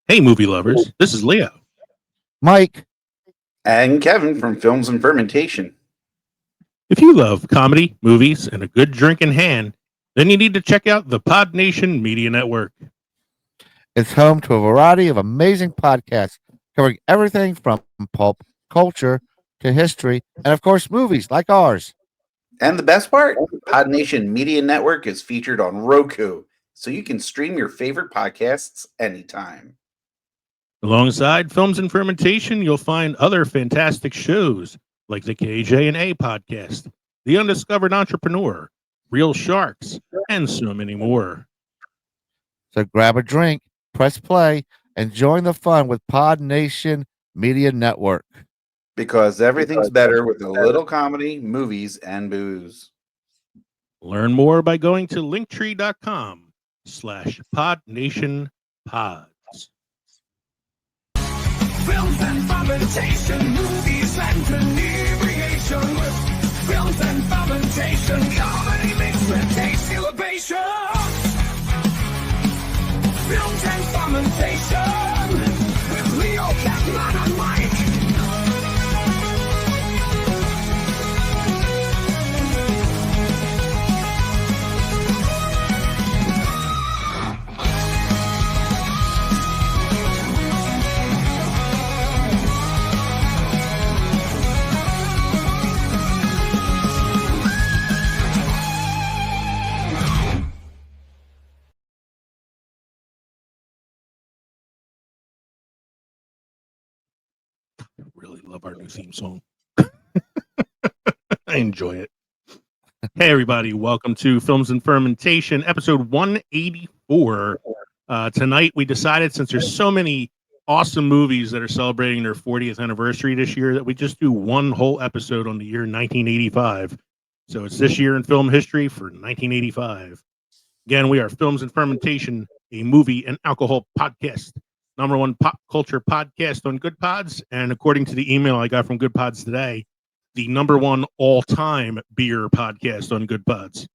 Hey, movie lovers, this is Leo. Mike. And Kevin from Films and Fermentation. If you love comedy, movies, and a good drink in hand, then you need to check out the Pod Nation Media Network. It's home to a variety of amazing podcasts covering everything from pulp culture to history and, of course, movies like ours. And the best part, Pod Nation Media Network is featured on Roku, so you can stream your favorite podcasts anytime. Alongside Films and Fermentation, you'll find other fantastic shows like the KJ&A podcast, The Undiscovered Entrepreneur, Real Sharks, and so many more. So grab a drink, press play, and join the fun with Pod Nation Media Network. Because everything's better with a little comedy, movies, and booze. Learn more by going to linktree.com/podnationpods. Films and fermentation, movies and inebriation. With films and fermentation, comedy mixed with taste elevation. Films and fermentation, with Leo, KEVMAN, and Mike. Really love our new theme song. I enjoy it. Hey, everybody. Welcome to Films and Fermentation, episode 184. Tonight, we decided, since there's so many awesome movies that are celebrating their 40th anniversary this year, that we just do one whole episode on the year 1985. So it's this year in film history for 1985. Again, we are Films and Fermentation, a movie and alcohol podcast. Number one pop culture podcast on Good Pods. And according to the email I got from Good Pods today, the number one all-time beer podcast on Good Pods.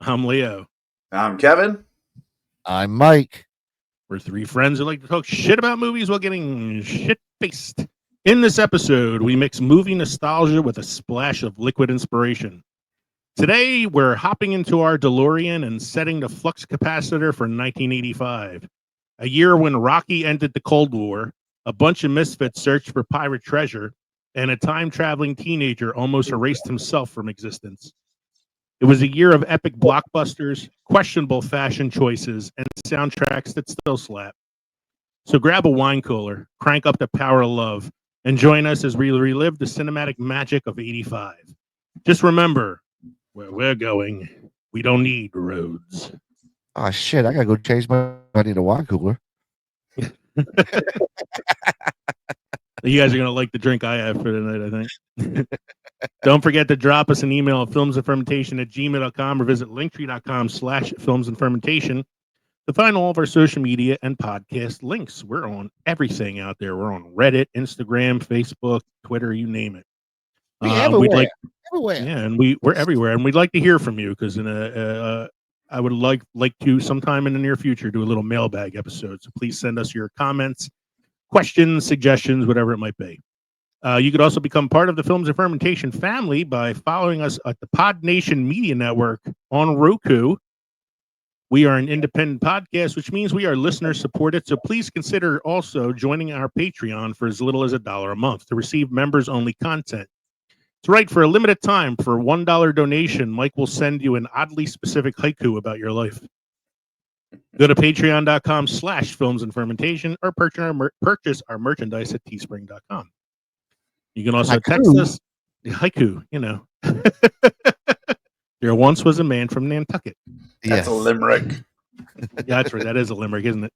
I'm Leo. I'm Kevin. I'm Mike. We're three friends who like to talk shit about movies while getting shit-faced. In this episode, we mix movie nostalgia with a splash of liquid inspiration. Today, we're hopping into our DeLorean and setting the flux capacitor for 1985, a year when Rocky ended the Cold War, a bunch of misfits searched for pirate treasure, and a time-traveling teenager almost erased himself from existence. It was a year of epic blockbusters, questionable fashion choices, and soundtracks that still slap. So grab a wine cooler, crank up the power of love, and join us as we relive the cinematic magic of 85. Just remember, where we're going, we don't need roads. Oh, shit. I got to go change I need a wine cooler. You guys are going to like the drink I have for tonight, I think. Don't forget to drop us an email at filmsandfermentation@gmail.com or visit linktree.com/filmsandfermentation to find all of our social media and podcast links. We're on everything out there. We're on Reddit, Instagram, Facebook, Twitter, you name it. Everywhere. Yeah, and we're everywhere, and we'd like to hear from you because I would like to sometime in the near future do a little mailbag episode. So please send us your comments, questions, suggestions, whatever it might be. You could also become part of the Films and Fermentation family by following us at the Pod Nation Media Network on Roku. We are an independent podcast, which means we are listener supported. So please consider also joining our Patreon for as little as $1 a month to receive members only content. That's right. For a limited time, for $1 donation, Mike will send you an oddly specific haiku about your life. Go to patreon.com/films and fermentation or purchase our merchandise at teespring.com. You can also text us haiku, you know. There once was a man from Nantucket. That's a limerick. Yeah, that's right. That is a limerick, isn't it?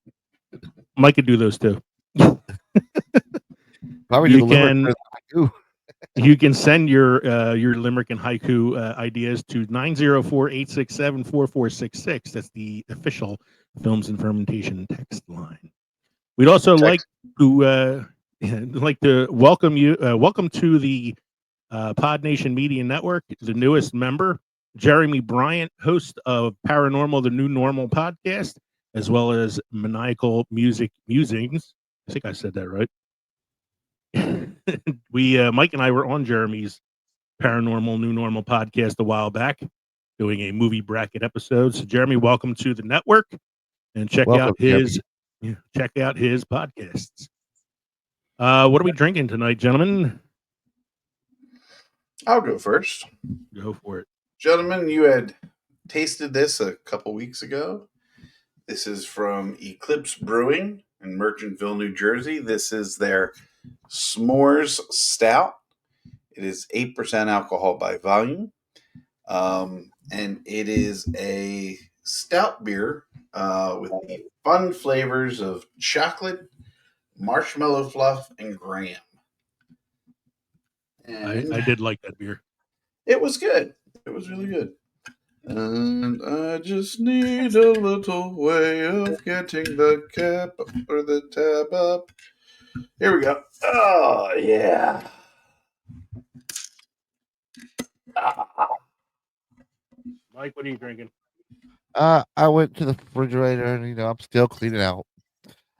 Mike could do those too. Probably You can. You can send your limerick and haiku ideas to 904-867-4466. That's the official Films and Fermentation text line. We'd also like to welcome you. Welcome to the Pod Nation Media Network, the newest member, Jeremy Bryant, host of Paranormal: The New Normal podcast, as well as Maniacal Music Musings. I think I said that right. Mike and I were on Jeremy's Paranormal New Normal podcast a while back, doing a movie bracket episode. So, Jeremy, welcome to the network, and check out his podcasts. What are we drinking tonight, gentlemen? I'll go first. Go for it. Gentlemen, you had tasted this a couple weeks ago. This is from Eclipse Brewing in Merchantville, New Jersey. This is their S'mores Stout. It is 8% alcohol by volume. And it is a stout beer with the fun flavors of chocolate, marshmallow fluff, and graham. And I did like that beer. it was good. It was really good. And I just need a little way of getting the cap or the tab up. Here we go. Oh, yeah. Mike, what are you drinking? I went to the refrigerator and I'm still cleaning out.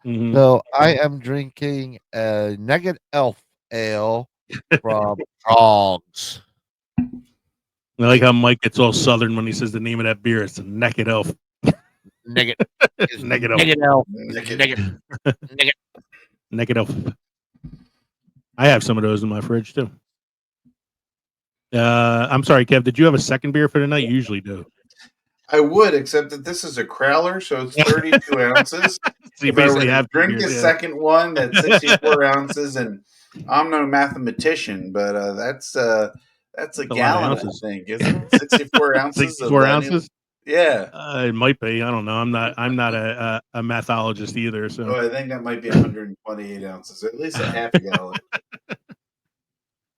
Mhm. So I am drinking a Naked Elf Ale from Frogs. I like how Mike gets all southern when he says the name of that beer. It's a Naked Elf. Naked Naked Elf. Naked Elf. Naked. Naked Elf. I have some of those in my fridge too. I'm sorry, Kev. Did you have a second beer for tonight? You usually do. I would, except that this is a crowler, so it's 32 ounces. So you If I were basically to have two drink the beers, yeah. second one, that's 64 ounces, and I'm no mathematician, but that's a lot of gallon, I ounces. think, isn't it? 64 ounces. 64 ounces. Yeah. It might be. I don't know. I'm not a mathologist either. So Oh, I think that might be 128 ounces, at least a half a gallon.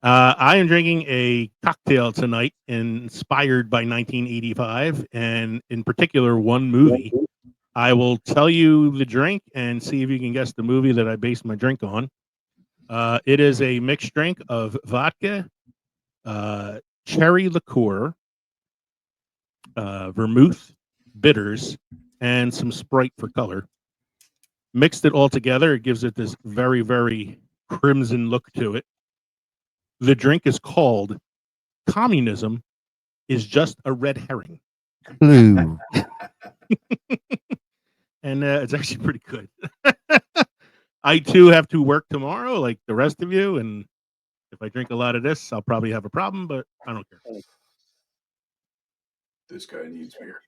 I am drinking a cocktail tonight inspired by 1985, and in particular, one movie. I will tell you the drink and see if you can guess the movie that I based my drink on. It is a mixed drink of vodka, cherry liqueur, vermouth, bitters, and some Sprite for color. Mixed it all together, it gives it this very, very crimson look to it. The drink is called Communism is Just a Red Herring. Blue. And it's actually pretty good. I too have to work tomorrow, like the rest of you. And if I drink a lot of this, I'll probably have a problem, but I don't care. This guy needs beer.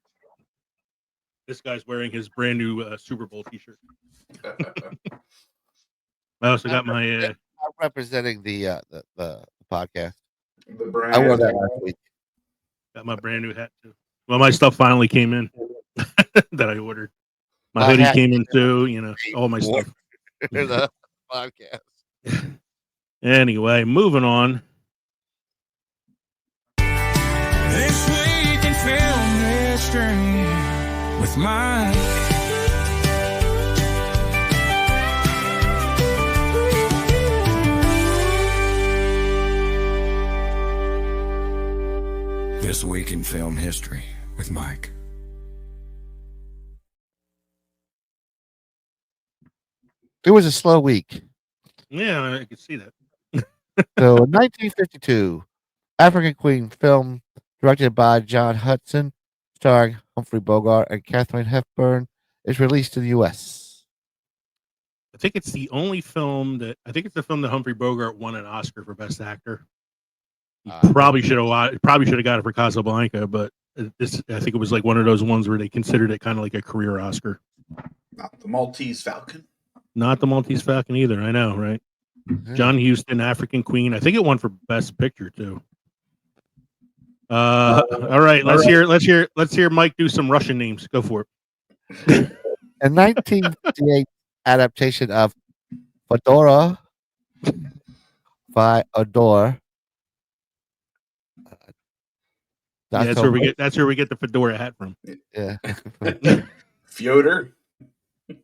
This guy's wearing his brand new Super Bowl t-shirt. I also got my I'm representing the podcast. The brand. I wore that last week. brand new hat too. Well, my stuff finally came in that I ordered. My My hoodie hat came in too, all my stuff. The podcast. Anyway, moving on. This week in film history with Mike. This week in film history with Mike. It was a slow week. Yeah, I could see that. So, in 1952, African Queen film directed by John Hudson, starring Humphrey Bogart and Katharine Hepburn, is released in the U.S. I think it's the only film that the film that Humphrey Bogart won an Oscar for Best Actor. He probably should have got it for Casablanca, but I think it was like one of those ones where they considered it kind of like a career Oscar. Not the Maltese Falcon. Not the Maltese Falcon either. I know, right? Yeah. John Huston, African Queen. I think it won for Best Picture too. All right, let's hear Mike do some Russian names. Go for it. A 1958 adaptation of Fedora by Adore. That's where we get the fedora hat from. Yeah. Fyodor.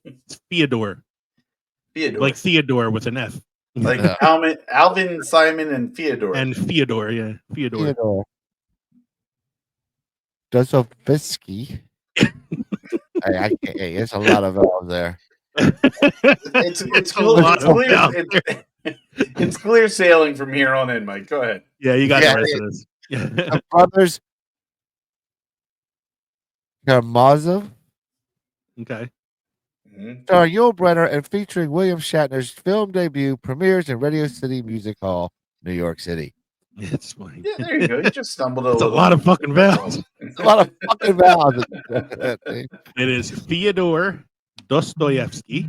It's Theodore. Like Theodore with an F. Like Alvin, Simon, and Fyodor. And Fyodor, yeah. Fyodor. Theodore Dostoevsky. Hey, I can't. Hey, it's a lot of valves there. It's a cool. lot of Clear. valves. It's clear sailing from here on in, Mike. Go ahead. Yeah, you got Yeah, the rest of this. The brothers Karamazov, Okay. Mhm. starring Yul Brynner and featuring William Shatner's film debut, premieres in Radio City Music Hall, New York City. It's funny. Yeah, there you go. You just stumbled a It's a little. lot of fucking That's valves. all. It's a lot of fucking valves. That thing. It is Fyodor Dostoevsky,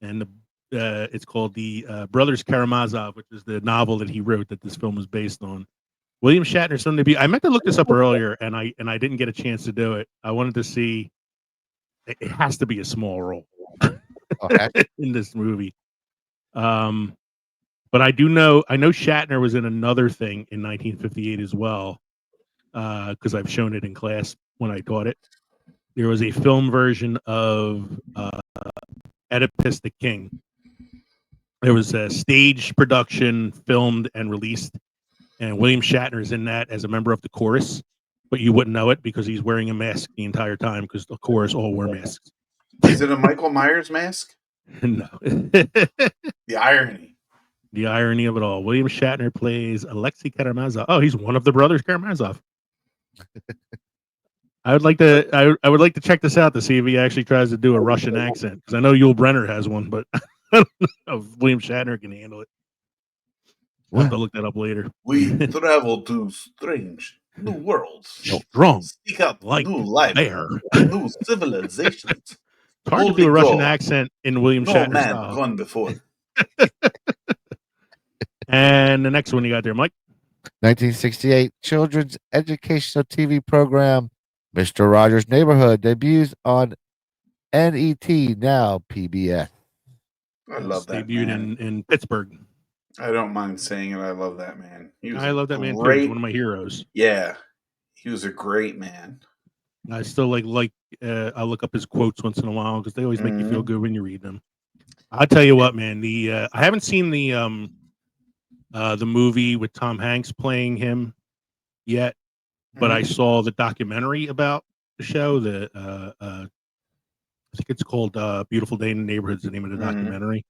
and it's called the Brothers Karamazov, which is the novel that he wrote that this film was based on. William Shatner's film debut. I meant to look this up earlier, and I didn't get a chance to do it. I wanted to see. It has to be a small role Okay. in this movie. But I know Shatner was in another thing in 1958 as well, because I've shown it in class when I taught it. There was a film version of Oedipus the King. There was a stage production filmed and released, and William Shatner is in that as a member of the chorus, but you wouldn't know it because he's wearing a mask the entire time because the chorus all wear masks. Is it a Michael Myers mask? No. The irony. The irony of it all. William Shatner plays Alexei Karamazov. Oh, he's one of the brothers Karamazov. I would like to check this out to see if he actually tries to do a Russian accent, because I know Yul Brynner has one, but I don't know if William Shatner can handle it. I'll have to look that up later. We travel to strange new worlds. Strong Seek out like new life, bear. new civilizations. It's hard to Holy do a Russian God. accent in William No Shatner man style. gone before. And the next one you got there, Mike. 1968 children's educational TV program, Mr. Rogers' Neighborhood, debuts on NET, now PBS. I love that Debuted man. in Pittsburgh. I don't mind saying it. I love that man. He was I love that man too. great. He's one of my heroes. Yeah, he was a great man. I still I look up his quotes once in a while because they always make you feel good when you read them. I'll tell you what, man. I haven't seen the movie with Tom Hanks playing him yet, but I saw the documentary about the show. I think it's called "Beautiful Day in the Neighborhood" is the name of the documentary.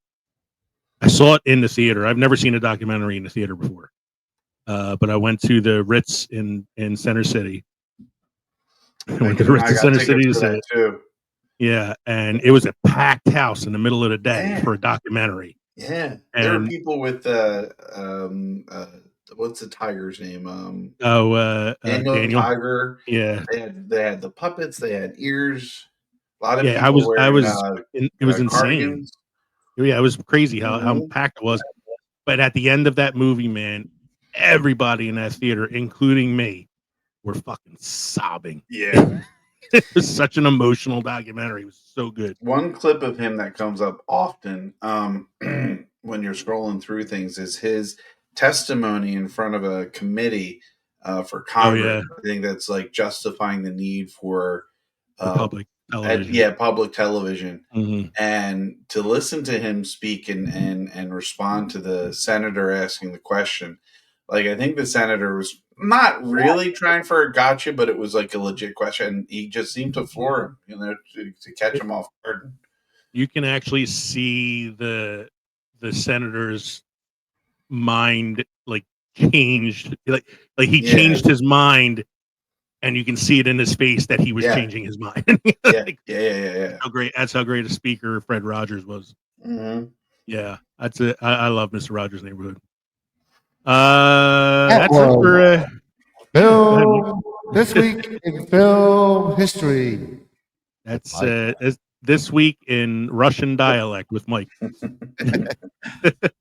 I saw it in the theater. I've never seen a documentary in the theater before, but I went to the Ritz in Center City. I went to the Ritz in Center City to see it. Too. Yeah, and it was a packed house in the middle of the day for a documentary. Yeah, there were people with what's the tiger's name? Daniel Tiger. Yeah, they had the puppets. They had ears. A lot of people I was wearing, it was insane. cardigans. Yeah, it was crazy how packed it was. But at the end of that movie, man, everybody in that theater, including me, were fucking sobbing. Yeah. It was such an emotional documentary. It was so good. One clip of him that comes up often when you're scrolling through things is his testimony in front of a committee for Congress. I think that's like justifying the need for public television. Public television. Mm-hmm. And to listen to him speak and respond to the senator asking the question. Like, I think the senator was not really trying for a gotcha, but it was like a legit question. He just seemed to floor him, to catch him off guard. You can actually see the senator's mind changed, like he changed his mind, and you can see it in his face that he was changing his mind. Yeah. How great! That's how great a speaker Fred Rogers was. Mm-hmm. Yeah, that's it. I love Mr. Rogers' Neighborhood. That's it for film this week in film history. That's this week in Russian dialect with Mike. It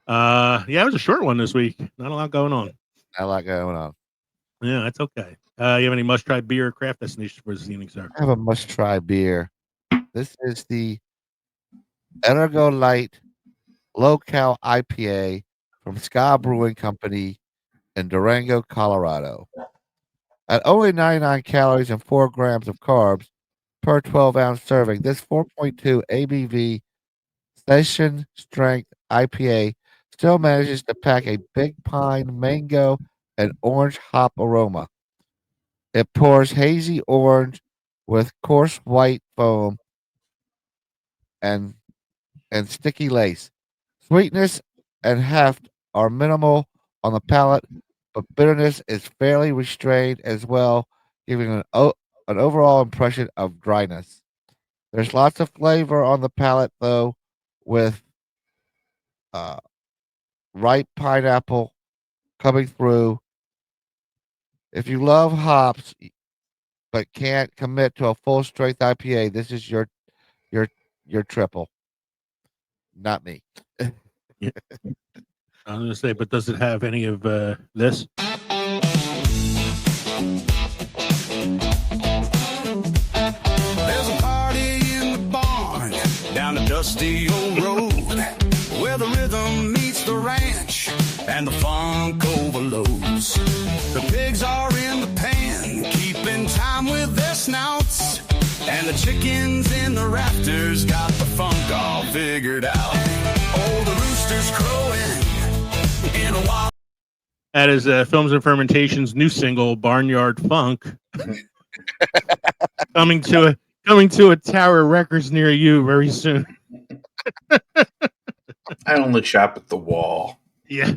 was a short one this week. Not a lot going on. Yeah, that's okay. You have any must-try beer or craft destination for this evening, sir? I have a must-try beer. This is the Ergo Light Low-Cal IPA from Ska Brewing Company in Durango, Colorado. At only 99 calories and 4 grams of carbs per 12-ounce serving, this 4.2 ABV session strength IPA still manages to pack a big pine, mango, and orange hop aroma. It pours hazy orange with coarse white foam and sticky lace. Sweetness and heft are minimal on the palate, but bitterness is fairly restrained as well, giving an overall impression of dryness. There's lots of flavor on the palate, though, with uh, ripe pineapple coming through. If you love hops but can't commit to a full strength IPA, this is your your triple. Not me. Yeah. I was gonna say, but does it have any of this? There's a party in the barn down the dusty old road where the rhythm meets the ranch and the funk overloads. The pigs are in the pan, keeping time with their snouts, and the chickens in the rafters got the funk all figured out. Oh, the rooster's crowing in a wild. That is Films and Fermentation's new single, "Barnyard Funk," coming to a Tower Records near you very soon. I only shop at the Wall. Yeah,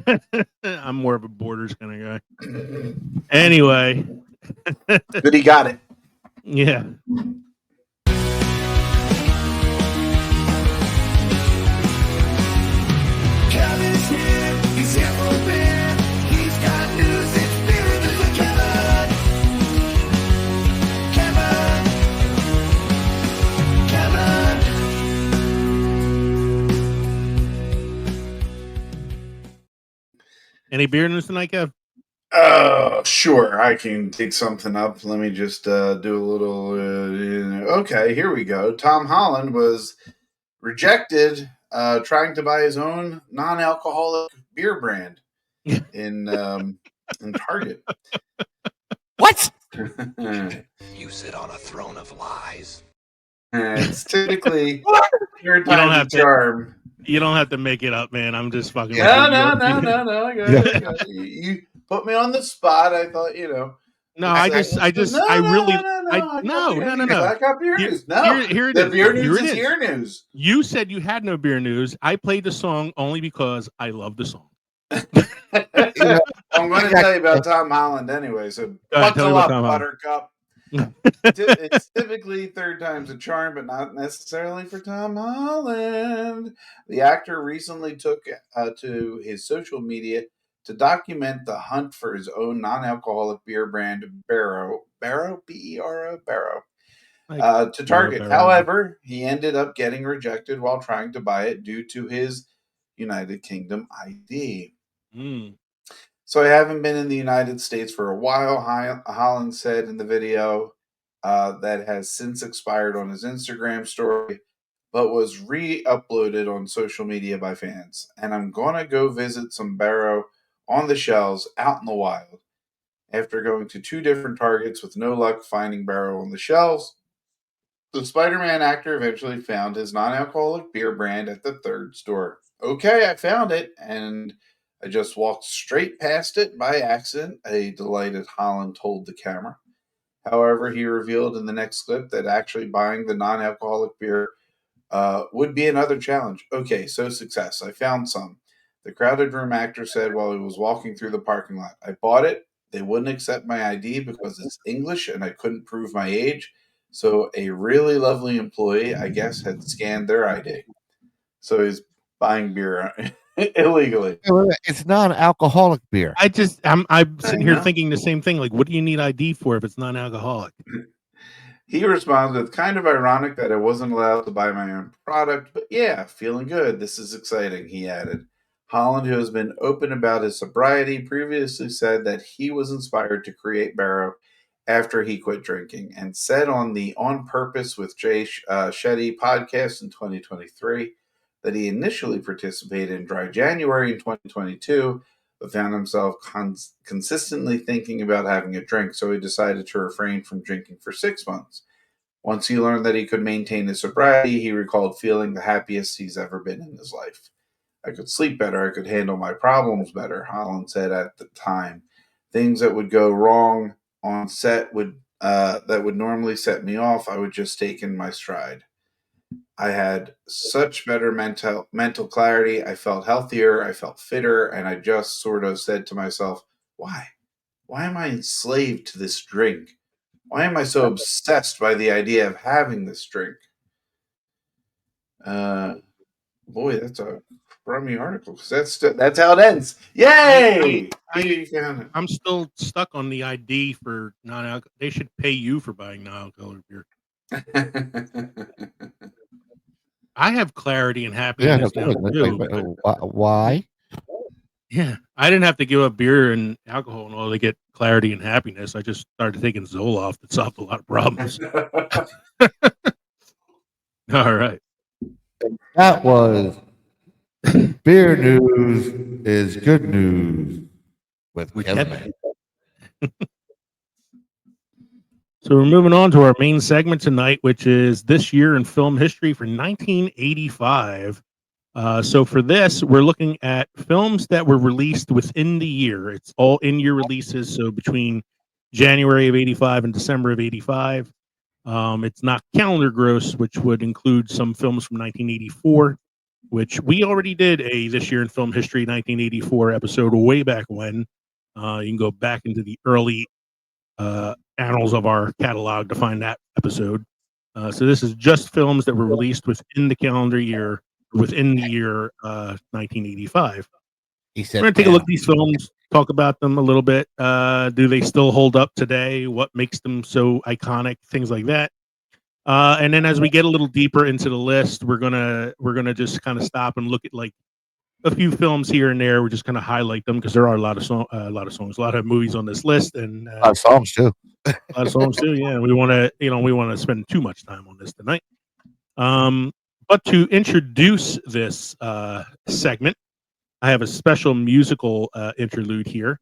I'm more of a Borders kind of guy. Anyway, But he got it. yeah. Kevin's here, he's here for a bit. He's got news, it's beer news with Kevin. Any beer news tonight, Kev? Sure. I can dig something up. Let me just do a little. Okay, here we go. Tom Holland was rejected trying to buy his own non-alcoholic beer brand in Target. What? You sit on a throne of lies. It's typically third You don't time's have a to- charm. You don't have to make it up, man. I'm just fucking. No. with you. I got it. You put me on the spot. I thought, No, I really. No. I got beer Here- news. No, here it the is. beer Here news it is is. here news. You said you had no beer news. I played the song only because I love the song. I'm going to tell you about Tom Holland anyway. So Go ahead, tell me buckle about up, Tom Holland. Buttercup. It's typically third time's a charm, but not necessarily for Tom Holland. The actor recently took to his social media to document the hunt for his own non-alcoholic beer brand, Barrow, B-E-R-O, Barrow, to Target. Barrow. However, he ended up getting rejected while trying to buy it due to his United Kingdom ID. Mm. So I haven't been in the United States for a while, Holland said in the video that has since expired on his Instagram story, but was re-uploaded on social media by fans. And I'm going to go visit some Barrow on the shelves out in the wild. After going to 2 different Targets with no luck finding Barrow on the shelves, the Spider-Man actor eventually found his non-alcoholic beer brand at the 3rd store. Okay, I found it, and I just walked straight past it by accident, a delighted Holland told the camera. However, he revealed in the next clip that actually buying the non-alcoholic beer would be another challenge. Okay, so success. I found some. The crowded room actor said while he was walking through the parking lot. I bought it. They wouldn't accept my ID because it's English and I couldn't prove my age. So a really lovely employee, I guess, had scanned their ID. So he's buying beer illegally. It's non-alcoholic beer. I'm sitting here know. thinking the same thing. Like, what do you need ID for if it's non-alcoholic? He responded, it's kind of ironic that I wasn't allowed to buy my own product, but yeah, feeling good. This is exciting, he added. Holland, who has been open about his sobriety, previously said that he was inspired to create Barrow after he quit drinking and said on the On Purpose with Jay Shetty podcast in 2023 that he initially participated in Dry January in 2022, but found himself consistently thinking about having a drink, so he decided to refrain from drinking for 6 months. Once he learned that he could maintain his sobriety, he recalled feeling the happiest he's ever been in his life. I could sleep better, I could handle my problems better, Holland said at the time. Things that would go wrong on set would that would normally set me off, I would just take in my stride. I had such better mental clarity. I felt healthier. I felt fitter. And I just sort of said to myself, why? Why am I enslaved to this drink? Why am I so obsessed by the idea of having this drink? Boy, that's a crummy article because that's how it ends. Yay! I'm still stuck on the ID for non-alcohol. They should pay you for buying non-alcoholic beer. I have clarity and happiness now too. Why? Yeah, I didn't have to give up beer and alcohol and all to get clarity and happiness. I just started taking Zoloft that solved a lot of problems. All right. That was beer news is good news with KEVMAN. So we're moving on to our main segment tonight, which is this year in film history for 1985. So for this, we're looking at films that were released within the year. It's all in-year releases, so between January of 85 and December of 85. It's not calendar gross, which would include some films from 1984, which we already did a This Year in Film History 1984 episode way back when. You can go back into the early annals of our catalog to find that episode. So this is just films that were released within the calendar year, within the year 1985. He said, we're going to take a look at these films, talk about them a little bit. Do they still hold up today? What makes them so iconic? Things like that. And then as we get a little deeper into the list, we're gonna just kind of stop and look at like a few films here and there. We're just gonna highlight them because there are a lot of songs, a lot of movies on this list, and a lot of songs too. A lot of songs too. Yeah, we want to spend too much time on this tonight. But to introduce this segment, I have a special musical interlude here.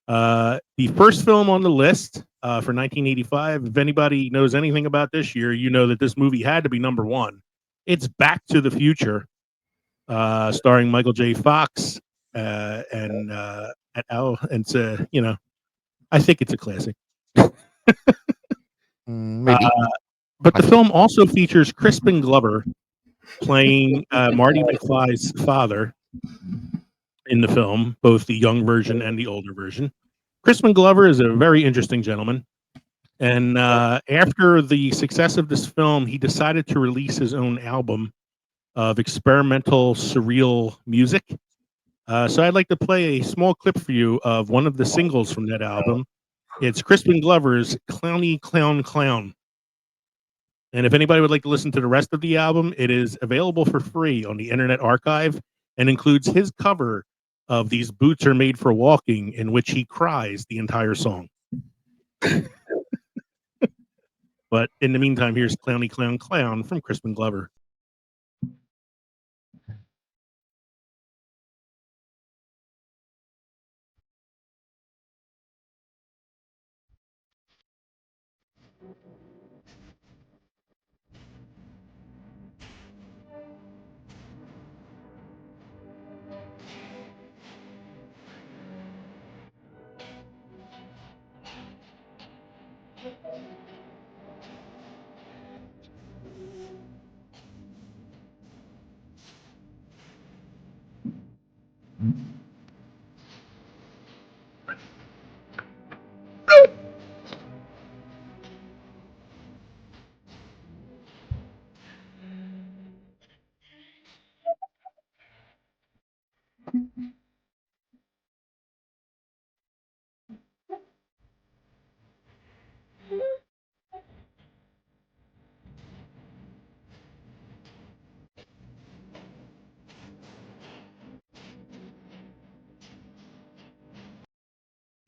The first film on the list for 1985, if anybody knows anything about this year, you know that this movie had to be number one. It's Back to the Future, starring Michael J. Fox and et al. And it's I think it's a classic. Maybe. But the film also features Crispin Glover playing Marty McFly's father in the film, both the young version and the older version. Crispin Glover is a very interesting gentleman. And after the success of this film, he decided to release his own album of experimental surreal music. So I'd like to play a small clip for you of one of the singles from that album. It's Crispin Glover's Clowny Clown Clown. And if anybody would like to listen to the rest of the album, it is available for free on the Internet Archive and includes his cover of These Boots Are Made for Walking, in which he cries the entire song. But in the meantime, here's Clowny Clown Clown from Crispin Glover.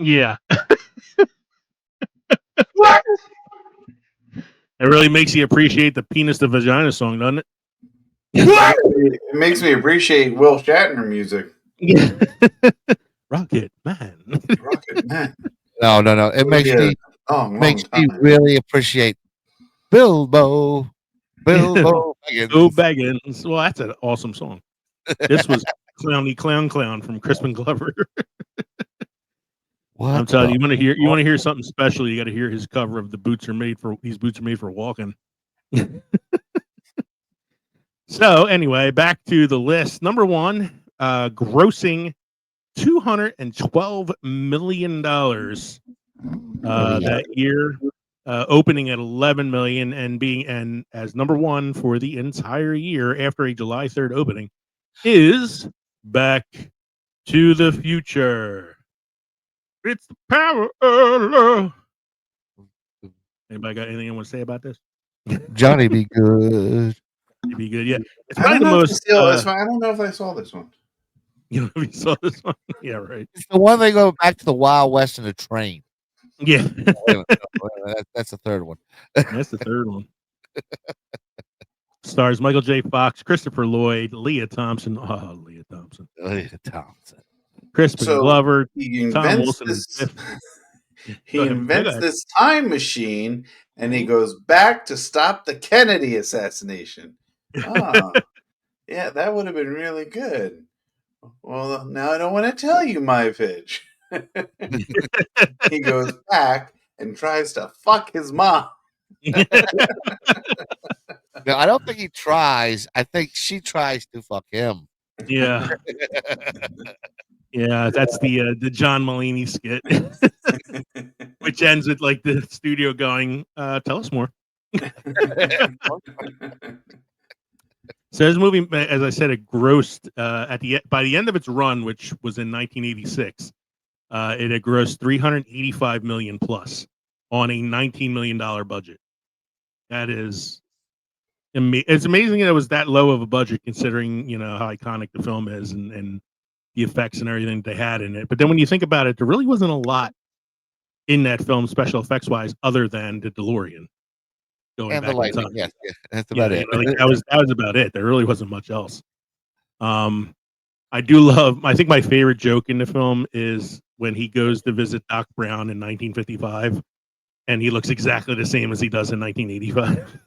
Yeah. It really makes you appreciate the penis to vagina song, doesn't it? It makes me appreciate Will Shatner music. Yeah. Rocket Man. Rocket Man. No. It makes me really appreciate Bilbo. Bilbo Baggins. Go Baggins. Well, that's an awesome song. This was Clowny Clown Clown from Crispin Glover. What? I'm telling you, the- you want to hear something special. You got to hear his cover of these boots are made for walking. So anyway, back to the list. Number one, grossing $212 million that year, opening at 11 million and as number one for the entire year after a July 3rd opening is Back to the Future. It's the power of love. Anybody got anything you want to say about this? Johnny be good. It'd be good. Yeah, it's I probably don't the know most. I don't know if I saw this one. You know, if you saw this one, yeah, right. It's the one they go back to the Wild West in a train. Yeah, Wait a minute, that's the third one. that's the third one. Stars Michael J. Fox, Christopher Lloyd, Leah Thompson. Oh, Leah Thompson. Thompson. Crispin So Glover, he Tom invents Wilson. this. He Go ahead. invents this time machine, and he goes back to stop the Kennedy assassination. Ah, yeah, that would have been really good. Well, now I don't want to tell you my pitch. He goes back and tries to fuck his mom. No, I don't think he tries. I think she tries to fuck him. Yeah, yeah, that's the John Mulaney skit, which ends with like the studio going, "Tell us more." So this movie, as I said, it grossed by the end of its run, which was in 1986. It had grossed 385 million plus on a $19 million budget. That is, it's amazing that it was that low of a budget, considering how iconic the film is and the effects and everything they had in it. But then when you think about it, there really wasn't a lot in that film, special effects wise, other than the DeLorean. And the lightning, yes, that's about it. Like that was about it. There really wasn't much else. I do love. I think my favorite joke in the film is when he goes to visit Doc Brown in 1955, and he looks exactly the same as he does in 1985.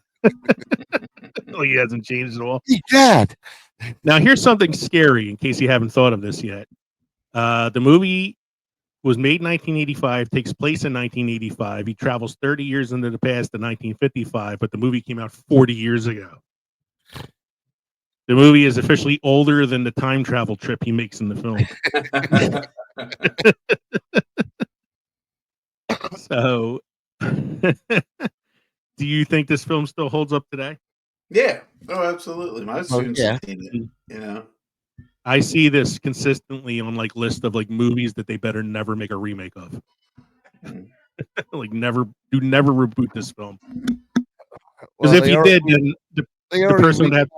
Like he hasn't changed at all. Hey, Dad. Now here's something scary in case you haven't thought of this yet. The movie was made in 1985, takes place in 1985. He travels 30 years into the past to 1955, but the movie came out 40 years ago. The movie is officially older than the time travel trip he makes in the film. So, do you think this film still holds up today? Yeah. Oh, absolutely. My students yeah. have seen it, I see this consistently on like list of like movies that they better never make a remake of. Like never reboot this film. Because if you did, then the person would have.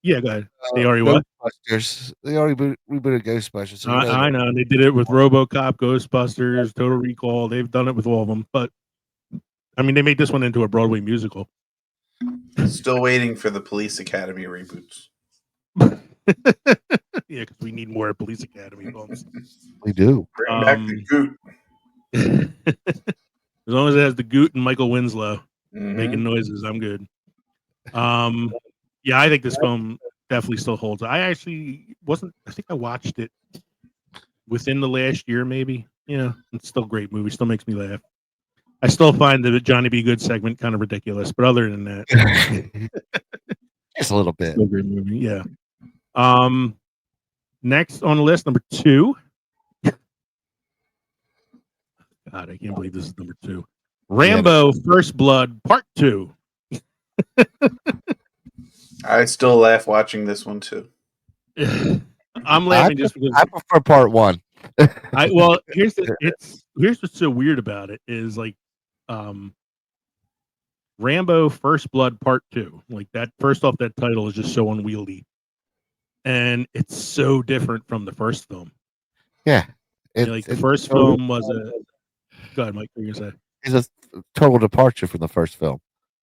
Yeah, go ahead. They already what? Ghostbusters. They already rebooted Ghostbusters. So I know. They did it with RoboCop, Ghostbusters, Total Recall. They've done it with all of them. But I mean, they made this one into a Broadway musical. Still waiting for the Police Academy reboots. Yeah, because we need more Police Academy films. We do. Bring back the Goot. As long as it has the Goot and Michael Winslow Mhm. making noises, I'm good. Yeah, I think this film definitely still holds. I actually wasn't. I think I watched it within the last year, maybe. Yeah, it's still a great movie. Still makes me laugh. I still find the Johnny B. Good segment kind of ridiculous, but other than that, Just a little bit. still a great movie. Yeah. Next on the list, number 2. God, I can't believe this is number 2. Rambo: First Blood Part 2. I still laugh watching this one too. I'm laughing just because I prefer part 1. here's what's so weird about it is like Rambo: First Blood Part 2. Like that, first off, that title is just so unwieldy. And it's so different from the first film. Yeah. Like the first film was a go ahead, Mike, what are you gonna say? It's a total departure from the first film.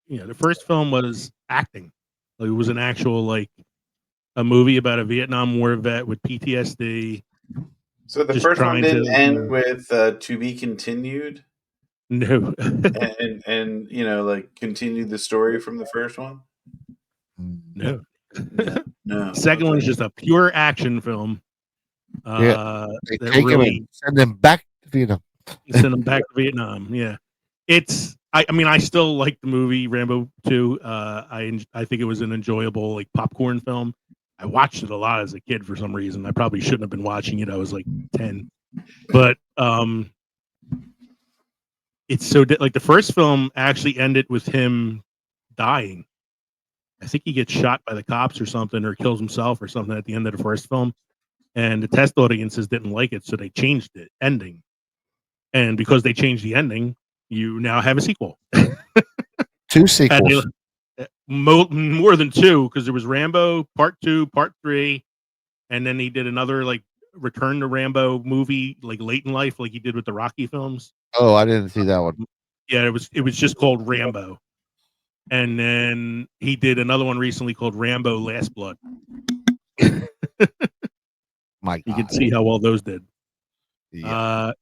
Yeah, the first film was acting. Like it was an actual like a movie about a Vietnam War vet with PTSD. So the Just first one trying didn't to, end with to be continued, No. and like continue the story from the first one. No. No. Second one is just a pure action film. They That take him really and send him back to Vietnam. Send them back to Vietnam. Yeah, it's. I mean, I still like the movie Rambo 2. I think it was an enjoyable like popcorn film. I watched it a lot as a kid for some reason. I probably shouldn't have been watching it. I was like 10, but it's so like the first film actually ended with him dying. I think he gets shot by the cops or something, or kills himself or something at the end of the first film. And the test audiences didn't like it, so they changed the ending. And because they changed the ending, you now have a sequel. 2 sequels. More than 2, because there was Rambo Part 2, Part 3, and then he did another like Return to Rambo movie like late in life, like he did with the Rocky films. Oh, I didn't see that one. Yeah, it was just called Rambo. And then he did another one recently called Rambo Last Blood. My God. You can see how well those did. Yeah.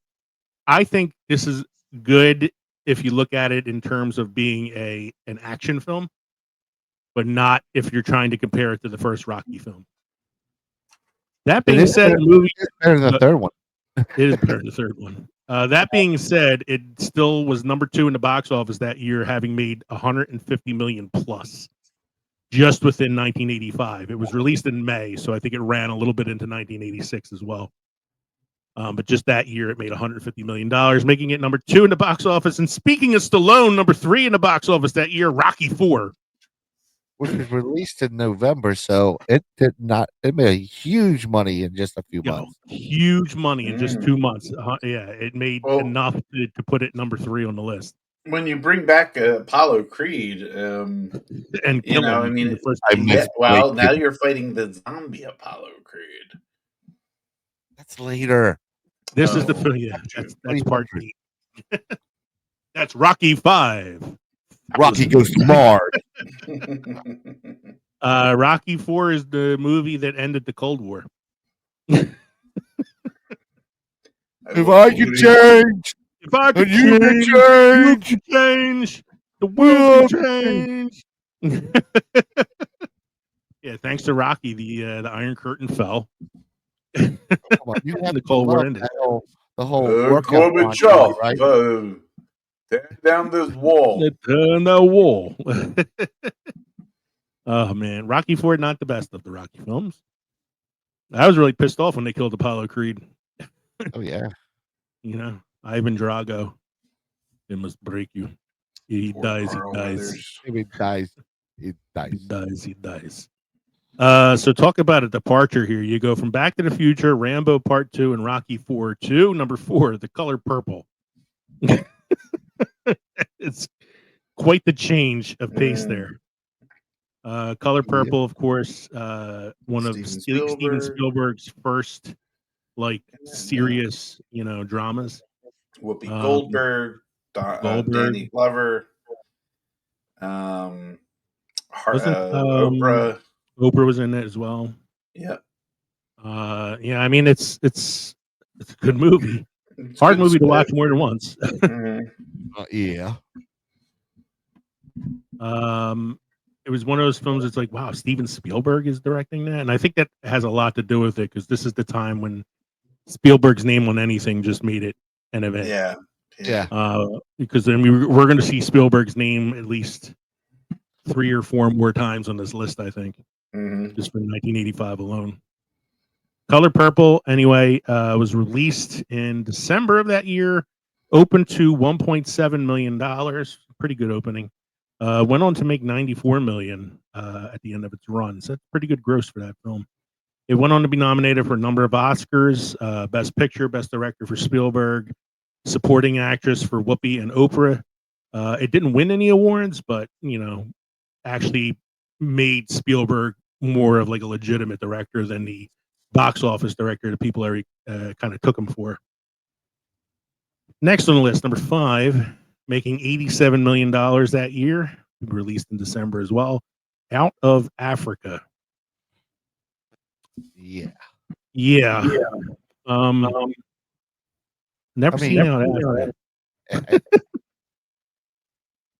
I think this is good if you look at it in terms of being an action film, but not if you're trying to compare it to the first Rocky film. That being said, the movie is better than the third one. It is better than the third one. That being said, it still was number 2 in the box office that year, having made 150 million plus just within 1985. It was released in May, so I think it ran a little bit into 1986 as well. But just that year, it made $150 million, making it number 2 in the box office. And speaking of Stallone, number 3 in the box office that year, Rocky 4. Which was released in November, so it made huge money in just a few months. Huge money in just 2 months. Yeah, it made enough to put it number 3 on the list. When you bring back Apollo Creed, and you know, I mean, now you're fighting the zombie Apollo Creed. That's later. This is the film. Yeah, that's part 8. That's Rocky 5. Rocky goes to Mars. Rocky 4 is the movie that ended the Cold War. If I could change, if I could you could change, the world could change. Yeah, thanks to Rocky, the Iron Curtain fell. You have the Cold War ended. The whole workout, Gorbachev, right? Tear down this wall. Turn the wall. Oh man, Rocky 4 not the best of the Rocky films. I was really pissed off when they killed Apollo Creed. Oh yeah, you know, Ivan Drago. It must break you. He dies. He dies. He dies. He dies. He dies. He dies. So talk about a departure here. You go from Back to the Future, Rambo Part 2, and Rocky 4 to number 4, The Color Purple. It's quite the change of pace there. Color Purple, of course, one of Steven Spielberg's first like serious, dramas. Whoopi Goldberg, Danny Glover, Oprah. Oprah was in it as well. Yeah. Yeah, I mean it's a good movie. It's hard movie to watch more than once. Yeah. It was one of those films that's like, wow, Steven Spielberg is directing that. And I think that has a lot to do with it because this is the time when Spielberg's name on anything just made it an event. Yeah. Because then we're going to see Spielberg's name at least 3 or 4 more times on this list, I think, just from 1985 alone. Color Purple, anyway, was released in December of that year, opened to $1.7 million. Pretty good opening. Went on to make $94 million at the end of its run. So that's pretty good gross for that film. It went on to be nominated for a number of Oscars, Best Picture, Best Director for Spielberg, Supporting Actress for Whoopi and Oprah. It didn't win any awards, but, actually made Spielberg more of like a legitimate director than the box office director that people kind of took him for. Next on the list, number 5, making $87 million that year, released in December as well, Out of Africa. Yeah. Never seen Out of Africa.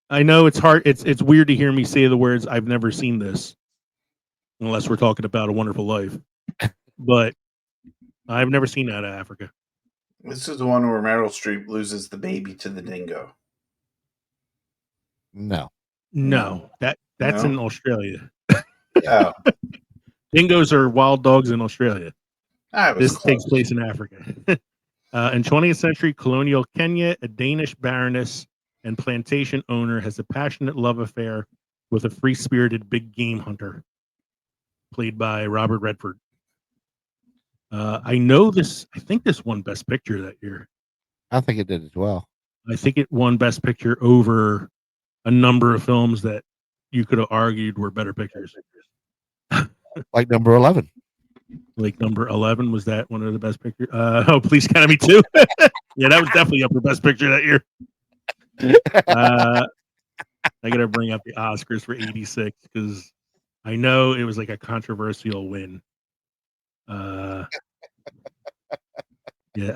I know it's hard. It's weird to hear me say the words, I've never seen this, unless we're talking about A Wonderful Life. But I've never seen Out of Africa. This is the one where Meryl Streep loses the baby to the dingo. No. No, that's No? in Australia. Oh, Dingoes are wild dogs in Australia. I was This takes close. place in Africa. In 20th century colonial Kenya, a Danish baroness and plantation owner has a passionate love affair with a free-spirited big game hunter, played by Robert Redford. I know this. I think this won Best Picture that year. I think it did as well. I think it won Best Picture over a number of films that you could have argued were better pictures. Like number 11. Like number 11, was that one of the Best Picture? Police Academy 2. Yeah, that was definitely up for Best Picture that year. I gotta bring up the Oscars for '86 because I know it was like a controversial win. Yeah,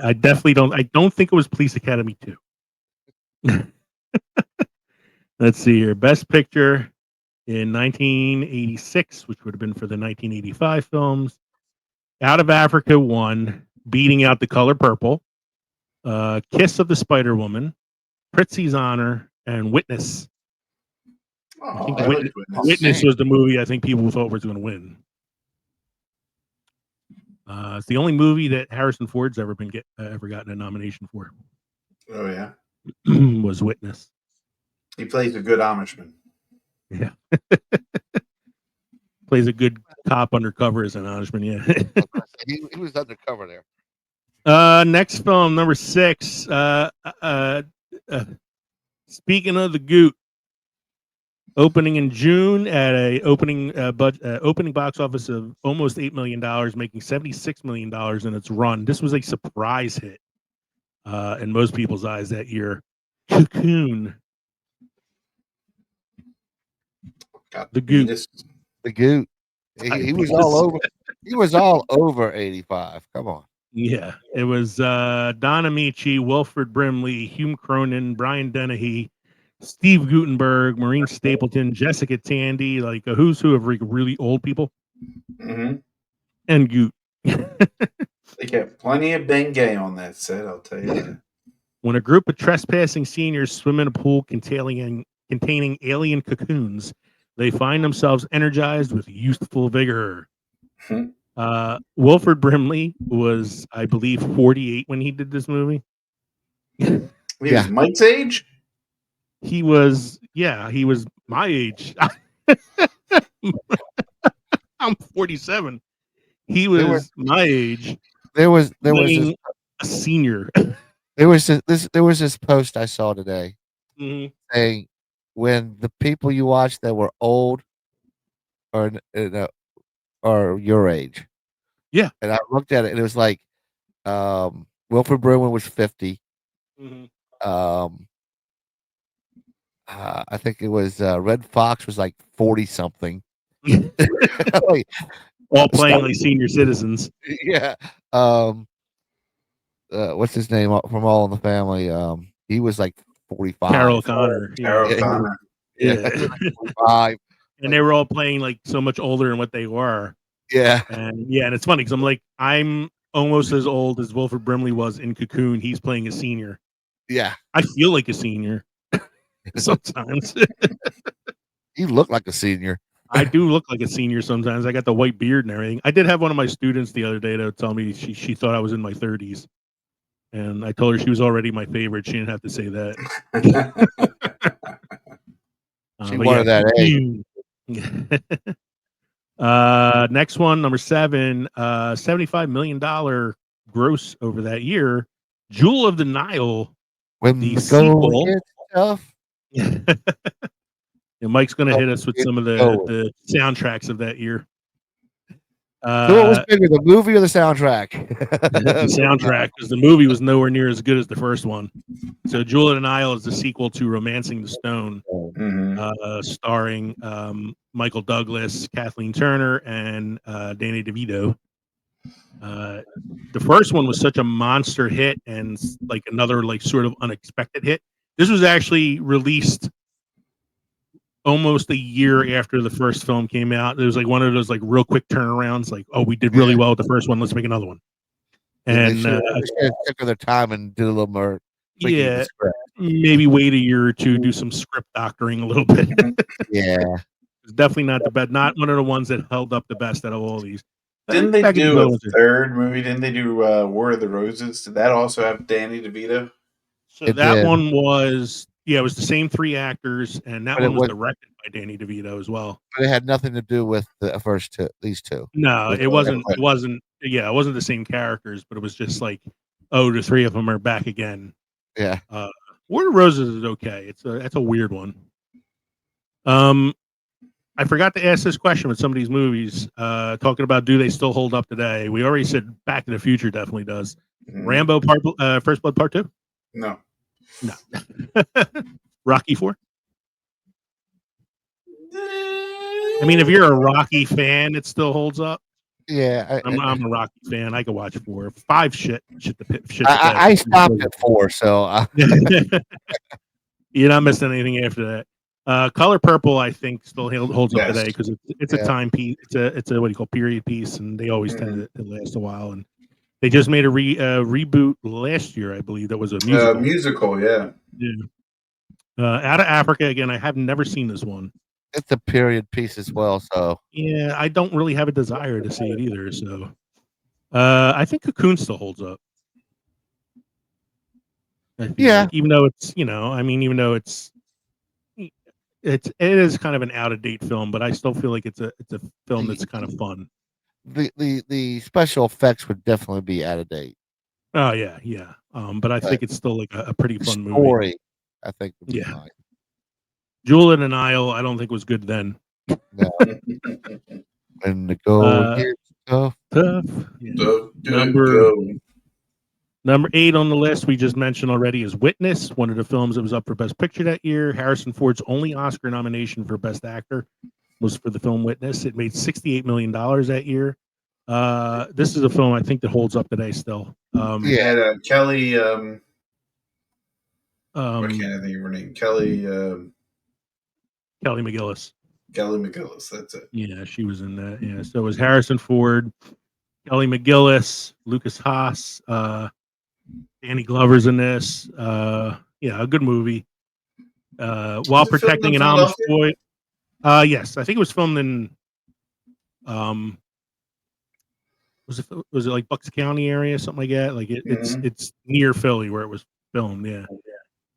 I definitely don't. I don't think it was Police Academy 2. Let's see here. Best Picture in 1986, which would have been for the 1985 films. Out of Africa won, beating out The Color Purple, Kiss of the Spider Woman, Pritzi's Honor, and Witness. I think I liked Witness was the movie I think people thought was going to win. It's the only movie that Harrison Ford's ever gotten a nomination for. Oh, yeah. Was Witness. He plays a good Amishman. Yeah. Plays a good cop undercover as an Irishman, yeah. He was undercover there. Next film, number 6. Speaking of the Goot, opening in June at a opening box office of almost $8 million, making $76 million in its run. This was a surprise hit in most people's eyes that year. Cocoon. The Goot. The Goot. He was all over. He was all over 85. Come on. Yeah, it was Don Amici, Wilford Brimley, Hugh Cronin, Brian Dennehy, Steve Guttenberg, Maureen Stapleton, Jessica Tandy, like a who's who of really old people. Mm-hmm. And Goot. They kept plenty of Bengay on that set, I'll tell you that. When a group of trespassing seniors swim in a pool containing alien cocoons, they find themselves energized with youthful vigor. Wilford Brimley was, I believe, 48 when he did this movie. He was Mike's age? He was my age. I'm 47. He was my age. There was a senior. There was this post I saw today saying when the people you watch that were old are your age. Yeah. And I looked at it and it was like Wilford Brimley was 50. I think it was Red Fox was like 40 something. All playing like senior citizens. Yeah. What's his name from All in the Family? He was like 45. Carol Connor. Yeah. 45. And they were all playing like so much older than what they were. Yeah. And it's funny because I'm almost as old as Wilford Brimley was in Cocoon. He's playing a senior. Yeah. I feel like a senior sometimes. You look like a senior. I do look like a senior sometimes. I got the white beard and everything. I did have one of my students the other day to tell me she thought I was in my 30s. And I told her she was already my favorite. She didn't have to say that. She wanted that age. Next one, number 7, $75 million gross over that year. Jewel of the Nile. When the sequel. Tough. Mike's going to hit us with some of the soundtracks of that year. So what was bigger, the movie or the soundtrack? The soundtrack, because the movie was nowhere near as good as the first one. So Jewel of the Nile is the sequel to Romancing the Stone, starring Michael Douglas, Kathleen Turner, and Danny DeVito. The first one was such a monster hit and like another like sort of unexpected hit. This was actually released almost a year after the first film came out. It was like one of those like real quick turnarounds, like, oh, we did really well with the first one, let's make another one. They And should have took their time and did a little more tweaking the yeah, script. maybe wait a year or two, do some script doctoring a little bit. Yeah. It's definitely not the best, not one of the ones that held up the best out of all these. Didn't they Back in do the a ones that- third movie? Didn't they do War of the Roses? Did that also have Danny DeVito? So It that did. one was, yeah, it was the same three actors, and that But it one was was- directed by Danny DeVito as well. But it had nothing to do with the first two, these two. No, With it wasn't. everybody. It wasn't. Yeah, it wasn't the same characters, but it was just like, oh, the three of them are back again. Yeah. War of the Roses is okay. It's a weird one. I forgot to ask this question with some of these movies. Talking about do they still hold up today? We already said Back to the Future definitely does. Rambo First Blood Part 2? No. No. Rocky 4? I mean, if you're a Rocky fan, it still holds up. Yeah. I'm a Rocky fan. I could watch 4. 5 shit the bed. I stopped at 4, so You're not missing anything after that. Color Purple, I think, still holds up Yes. today because it's a time piece. It's a what do you call period piece, and they always tend to last a while. And they just made a reboot last year, I believe. That was a musical. Musical, yeah. Yeah. Out of Africa again. I have never seen this one. it's a period piece as well. So Yeah, I don't really have a desire to see it either. So, I think Cocoon still holds up. I feel Yeah. like, even though it's even though it is kind of an out of date film, but I still feel like it's a film that's kind of fun. the special effects would definitely be out of date. Oh yeah, yeah. But I think it's still like a pretty fun movie. Story, I think, would be Yeah. fine. Jewel in the Nile, I don't think was good then. No. When the gold gets tough. Tough. Yeah. Go. Number 8 on the list we just mentioned already is Witness, one of the films that was up for Best Picture that year. Harrison Ford's only Oscar nomination for Best Actor was for the film Witness. It made $68 million that year. This is a film I think that holds up today still. Yeah, Kelly. I Um, can't think of her name. Kelly. Kelly McGillis. Kelly McGillis. That's it. Yeah, she was in that. Yeah, so it was Harrison Ford, Kelly McGillis, Lucas Haas, Danny Glover's in this. Yeah, a good movie. While Was it filmed protecting in an Amish Philadelphia? boy. Yes, I think it was filmed in. Was it like Bucks County area, something like that? Like it's near Philly where it was filmed. Yeah.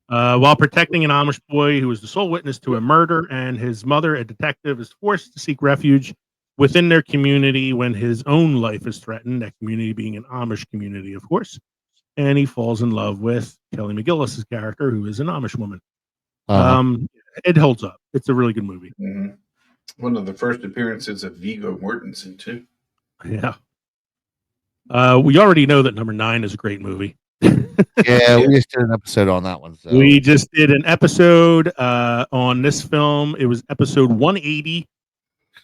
While protecting an Amish boy who was the sole witness to a murder, and his mother, a detective, is forced to seek refuge within their community when his own life is threatened. That community being an Amish community, of course. And he falls in love with Kelly McGillis' character, who is an Amish woman. It holds up. It's a really good movie. Mm-hmm. One of the first appearances of Viggo Mortensen too. Yeah. We already know that number 9 is a great movie. Yeah, we just did an episode on that one. So We just did an episode on this film. It was episode 180.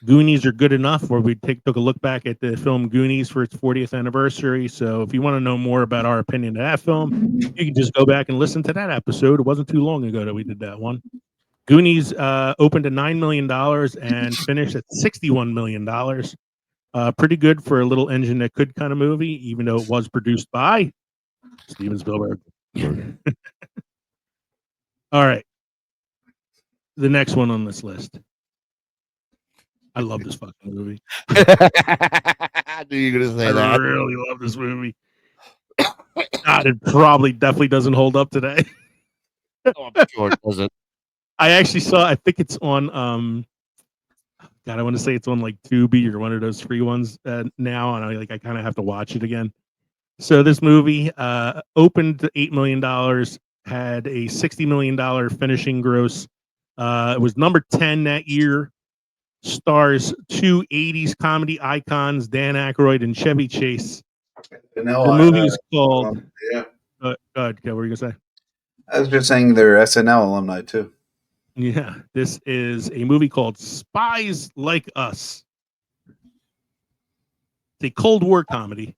Goonies Are Good Enough, where we took a look back at the film Goonies for its 40th anniversary. So if you want to know more about our opinion of that film, you can just go back and listen to that episode. It wasn't too long ago that we did that one. Goonies opened at $9 million and finished at $61 million. Pretty good for a little engine that could kind of movie, even though it was produced by Steven Spielberg. All right. The next one on this list. I love this fucking movie. I knew you were going to say I that. really love this movie. God, it probably definitely doesn't hold up today. Oh, I'm sure it doesn't. I actually saw, I think it's on, God, I want to say it's on like Tubi or one of those free ones now, and I kind of have to watch it again. So this movie opened to $8 million, had a $60 million finishing gross. It was number 10 that year. Stars 2 80s comedy icons, Dan Aykroyd and Chevy Chase. The movie is called. Yeah. Go ahead, what were you gonna say? I was just saying they're SNL alumni too. Yeah, this is a movie called Spies Like Us. It's a Cold War comedy.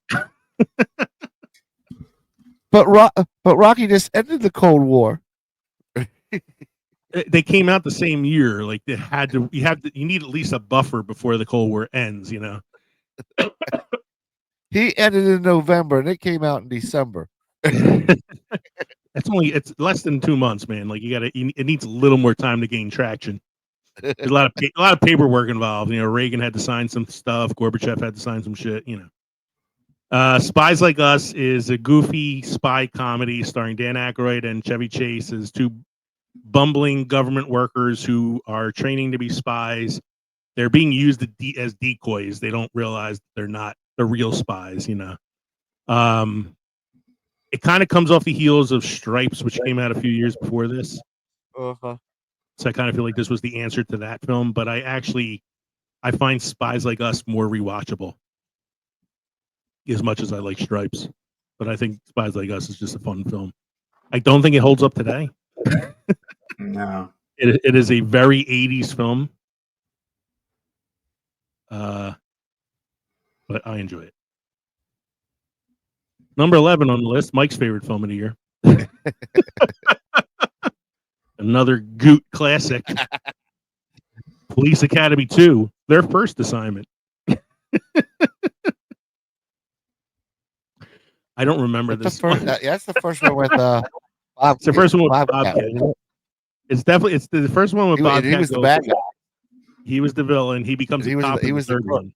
But Rocky just ended the Cold War. They came out the same year. Like they had to. You need at least a buffer before the Cold War ends. You know. He ended in November, and it came out in December. It's less than 2 months, man. Like it needs a little more time to gain traction. There's a lot of paperwork involved. You know, Reagan had to sign some stuff. Gorbachev had to sign some shit. You know, Spies Like Us is a goofy spy comedy starring Dan Aykroyd and Chevy Chase as two bumbling government workers who are training to be spies. They're being used as decoys. They don't realize they're not the real spies. You know. It kind of comes off the heels of Stripes, which came out a few years before this. Uh-huh. So I kind of feel like this was the answer to that film. But I find Spies Like Us more rewatchable, as much as I like Stripes. But I think Spies Like Us is just a fun film. I don't think it holds up today. No. It is a very 80s film. But I enjoy it. Number 11 on the list, Mike's favorite film of the year. Another Goot classic. Police Academy 2, their first assignment. I don't remember this. That's the first one with Bob. It's the first one with Bobcat. Bobcat. It's the first one with Bobcat. He was the bad guy. He was the villain. He becomes a cop in the third the one.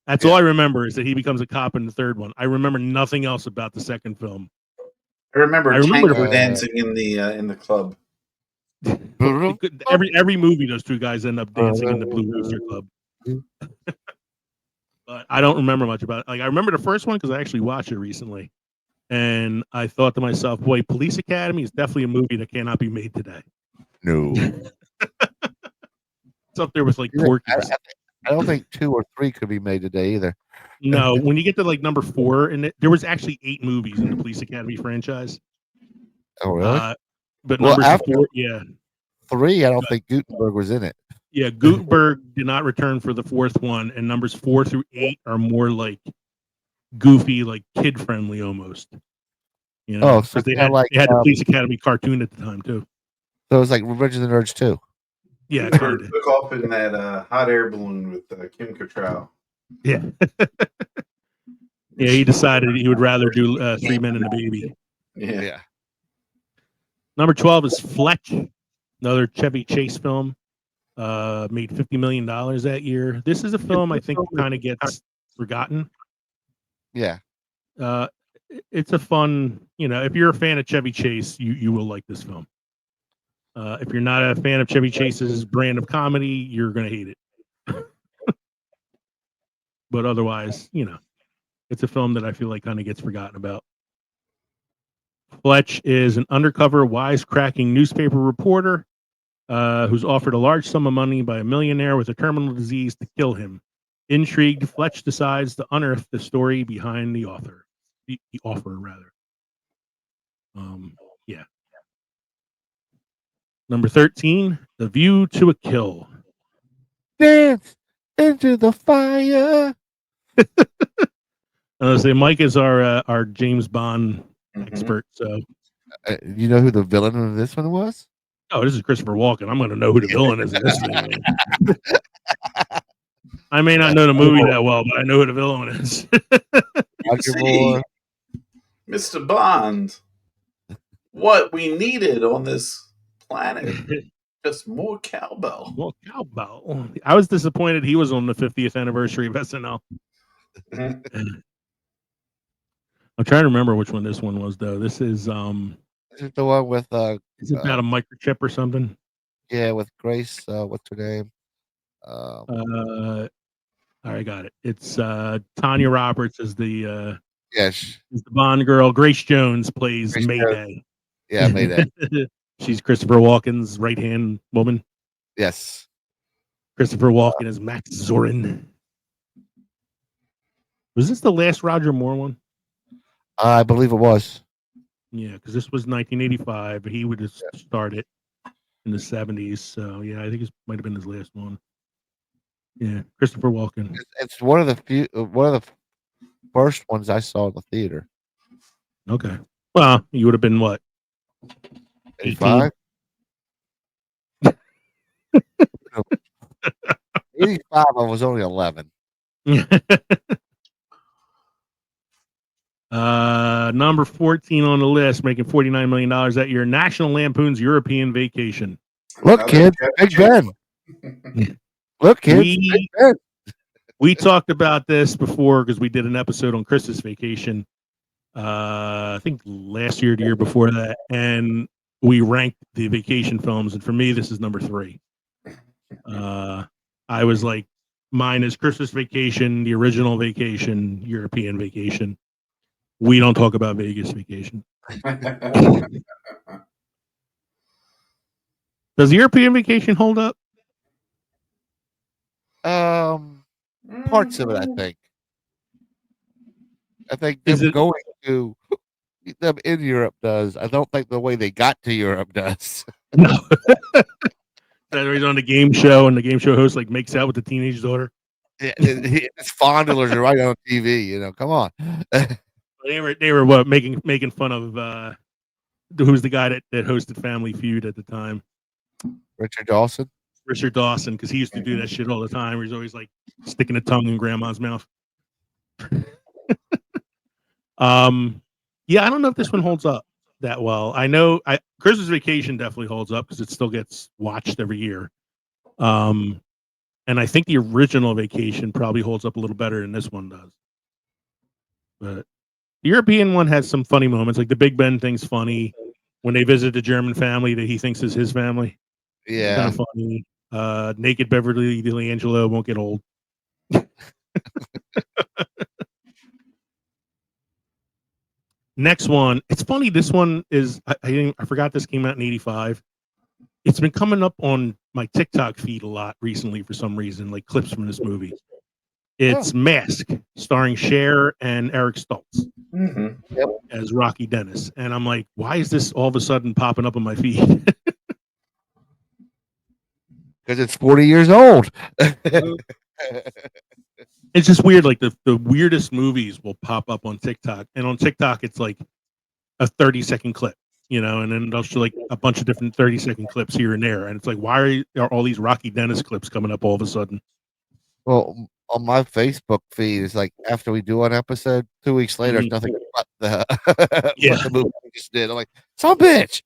That's all I remember is that he becomes a cop in the third one. I remember nothing else about the second film. I remember Tango dancing in the club. Every movie, those two guys end up dancing in the Blue Rooster Club. But I don't remember much about it. Like I remember the first one because I actually watched it recently, and I thought to myself, "Boy, Police Academy is definitely a movie that cannot be made today." No, it's up there with like Porky's. I don't think 2 or 3 could be made today either. No, when you get to like number 4, and there was actually 8 movies in the Police Academy franchise. Oh, really? But number 4, 3, I don't think Gutenberg was in it. Yeah, Gutenberg did not return for the 4th one, and numbers 4 through 8 are more like goofy, like kid friendly almost. You know, so they had the Police Academy cartoon at the time too. So it was like Revenge of the Nerds too. Yeah, kind of took off in that hot air balloon with Kim Cattrall. Yeah. Yeah, he decided he would rather do 3 Men and a Baby. Yeah. Number 12 is Fletch, another Chevy Chase film. Made $50 million that year. This is a film I think kind of gets forgotten. Yeah. It's a fun, if you're a fan of Chevy Chase, you will like this film. If you're not a fan of Chevy Chase's brand of comedy, you're going to hate it. But otherwise, it's a film that I feel like kind of gets forgotten about. Fletch is an undercover, wisecracking newspaper reporter who's offered a large sum of money by a millionaire with a terminal disease to kill him. Intrigued, Fletch decides to unearth the story behind the offer. The offer, rather. Yeah. Number 13, The View to a Kill. Dance into the fire. Say Mike is our James Bond expert. So, you know who the villain of this one was? Oh, this is Christopher Walken. I'm going to know who the villain is in this thing. Man. I may not know the movie that well, but I know who the villain is. Mr. Bond, what we needed on this planet, just more cowbell. More cowbell. I was disappointed he was on the 50th anniversary of SNL. I'm trying to remember which one this one was, though. This is This is the one with is it about a microchip or something? Yeah, with Grace. What's her name? I got it. It's Tanya Roberts is the yes, is the Bond girl. Grace Jones plays Mayday. Yeah, Mayday. She's Christopher Walken's right hand woman. Yes. Christopher Walken is Max Zorin. Was this the last Roger Moore one? I believe it was. Yeah, because this was 1985. He would have started in the 70s. So yeah, I think it might have been his last one. Yeah, Christopher Walken. It's one of the first ones I saw in the theater. Okay. Well, you would have been what? 85? 85, I was only 11. Number 14 on the list, making $49 million that year. National Lampoon's European Vacation. Look, Another kids, Chevy Big Chase. Ben. Look, kids, Big We Ben. we talked about this before because we did an episode on Christmas Vacation. I think last year, the year before that, and we ranked the vacation films. And for me, this is number 3. I was like, mine is Christmas Vacation, the original Vacation, European Vacation. We don't talk about Vegas Vacation. Does the European Vacation hold up? Parts of it, I think. I think Is them it- going to them in Europe does. I don't think the way they got to Europe does. No. That he's on the game show, and the game show host like makes out with the teenage daughter. His fondlers are right on TV. You know, come on. They were what making fun of who's the guy that hosted Family Feud at the time? Richard Dawson. Richard Dawson, because he used to do that shit all the time. Where he's always like sticking a tongue in grandma's mouth. Yeah, I don't know if this one holds up that well. I know Christmas Vacation definitely holds up because it still gets watched every year. And I think the original Vacation probably holds up a little better than this one does. But the European one has some funny moments, like the Big Ben thing's funny when they visit the German family that he thinks is his family. Yeah. Kind of funny. Naked Beverly D'Angelo won't get old. Next one. It's funny. This one is I forgot this came out in '85. It's been coming up on my TikTok feed a lot recently for some reason, like clips from this movie. It's Mask, starring Cher and Eric Stoltz as Rocky Dennis. And I'm like, why is this all of a sudden popping up on my feed? Because it's 40 years old. It's just weird. Like the weirdest movies will pop up on TikTok. And on TikTok, it's like a 30-second clip, you know, and then they'll show like a bunch of different 30-second clips here and there. And it's like, why are all these Rocky Dennis clips coming up all of a sudden? Well, on my Facebook feed, it's like after we do an episode, 2 weeks later, it's nothing but the movie we just did. I'm like, son of a bitch.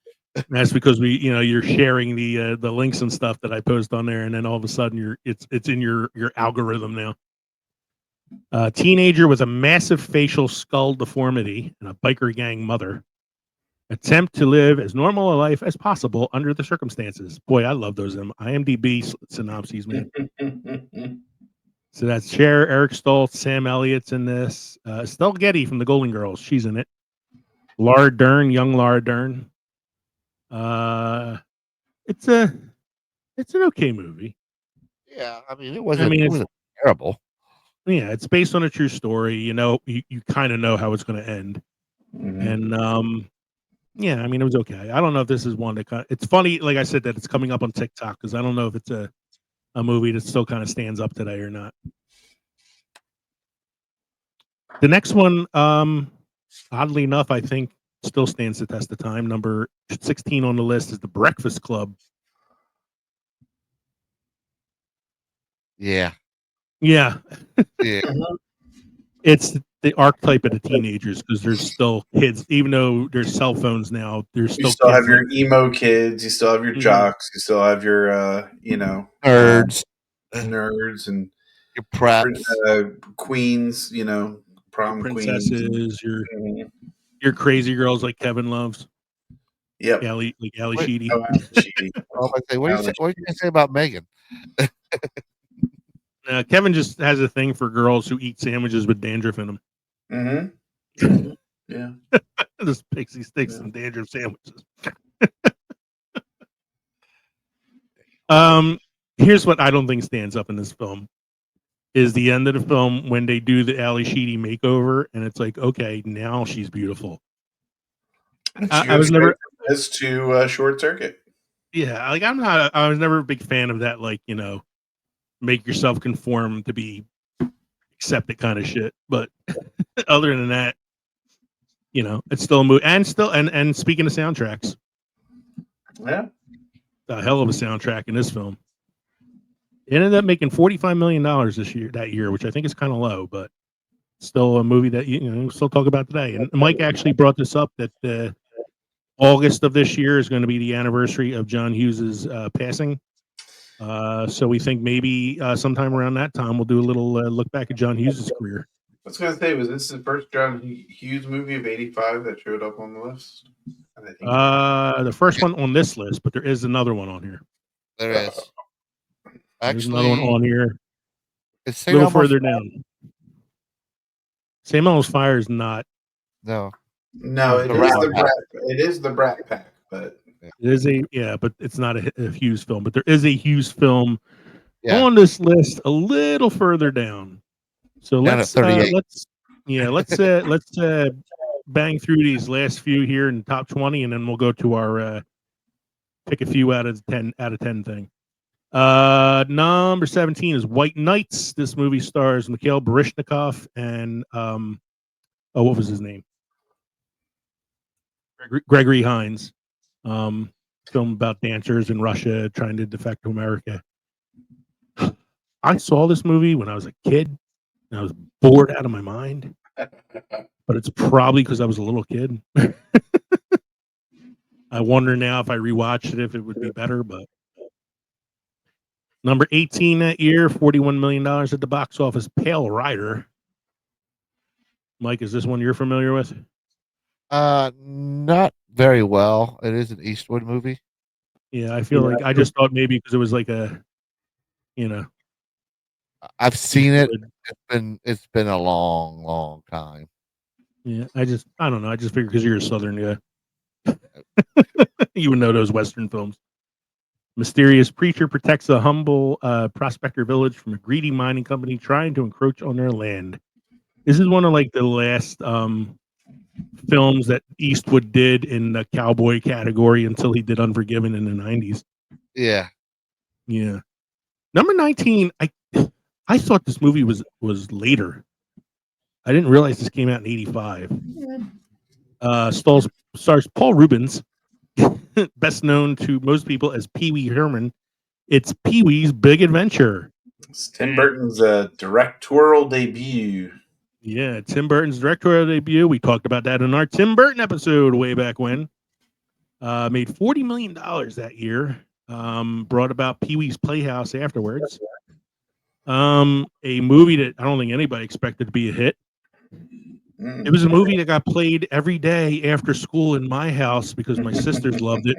That's because you're sharing the links and stuff that I post on there, and then all of a sudden it's in your algorithm now. A teenager with a massive facial skull deformity and a biker gang mother attempt to live as normal a life as possible under the circumstances. Boy, I love those IMDb synopses, man. So that's Cher, Eric Stoltz, Sam Elliott's in this. Estelle Getty from the Golden Girls, she's in it. Laura Dern, young Laura Dern. It's an okay movie. Yeah, I mean, it wasn't terrible. Yeah, it's based on a true story. You know, you kind of know how it's going to end. And yeah, I mean, it was okay. I don't know if this is one that it's funny, like I said, that it's coming up on TikTok because I don't know if it's a movie that still kind of stands up today or not. The next one, oddly enough, I think still stands the test of time. Number 16 on the list is The Breakfast Club. Yeah. Yeah. Yeah. It's the archetype of the teenagers because there's still kids, even though there's cell phones now. There's still You still kids have your emo kids. You still have your jocks. You still have your, nerds, and your preps, queens. You know, prom princesses, queens. Your crazy girls like Kevin loves. Yep. Ali Sheedy. Oh, what do you say about Megan? Kevin just has a thing for girls who eat sandwiches with dandruff in them. Yeah. This pixie sticks and dandruff sandwiches. Here's what I don't think stands up in this film is the end of the film when they do the Ali Sheedy makeover, and it's like, okay, now she's beautiful. I was never as to Short Circuit. Yeah, like I was never a big fan of that, like, you know, make yourself conform to be accepted kind of shit. But other than that, you know, it's still a movie. And speaking of soundtracks, yeah, a hell of a soundtrack in this film. It ended up making $45 million that year, which I think is kind of low, but still a movie that we'll still talk about today. And Mike actually brought this up that August of this year is going to be the anniversary of John Hughes's passing. So we think maybe sometime around that time we'll do a little look back at John Hughes's career. I was going to say, was this the first John Hughes movie of '85 that showed up on the list? And I think The first one on this list, but there is another one on here. There is. There's another one Actually, on here. it's A little St. Elmo's further down. St. Elmo's Fire is not. No. no, it The is Rat the Pack. Brat. It is the Brat Pack, but It is but it's not a Hughes film. But there is a Hughes film Yeah. on this list a little further down. So Down at 38. let's bang through these last few here in the top 20, and then we'll go to our pick a few out of 10 thing. Number 17 is White Knights. This movie stars Mikhail Baryshnikov and what was his name? Gregory Hines. Film about dancers in Russia trying to defect to America. I saw this movie when I was a kid, and I was bored out of my mind. But it's probably because I was a little kid. I wonder now if I rewatched it if it would be better. But number 18 that year, $41 million at the box office. Pale Rider. Mike, is this one you're familiar with? Not very well. It is an Eastwood movie. Yeah, I feel like I just thought maybe because it was like a, I've seen it. It's been a long time. Yeah, I don't know. I just figured because you're a Southern guy, you would know those Western films. Mysterious preacher protects a humble prospector village from a greedy mining company trying to encroach on their land. This is one of like the last films that Eastwood did in the cowboy category until he did Unforgiven in the 90s. Yeah. Yeah. Number 19, I thought this movie was later. I didn't realize this came out in 85. Stars Paul Rubens, best known to most people as Pee Wee Herman. It's Pee Wee's Big Adventure. it's Tim Burton's directorial debut. Yeah, Tim Burton's directorial debut. We talked about that in our Tim Burton episode way back when. Made $40 million that year. Brought about Pee Wee's Playhouse afterwards. A movie that I don't think anybody expected to be a hit. It was a movie that got played every day after school in my house because my sisters loved it.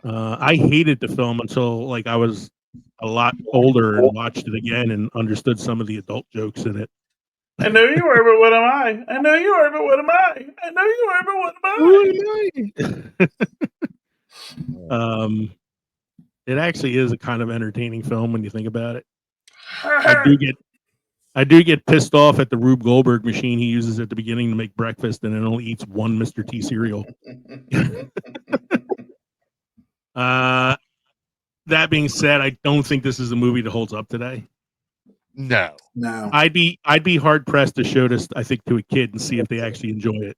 I hated the film until like I was a lot older and watched it again and understood some of the adult jokes in it. I know you are, but what am I? I know you are, but what am I? I know you are, but what am I? It actually is a kind of entertaining film when you think about it. I do get pissed off at the Rube Goldberg machine he uses at the beginning to make breakfast, and it only eats one Mr. T cereal. That being said, I don't think this is a movie that holds up today. No. I'd be hard pressed to show this, I think, to a kid and see if they actually enjoy it.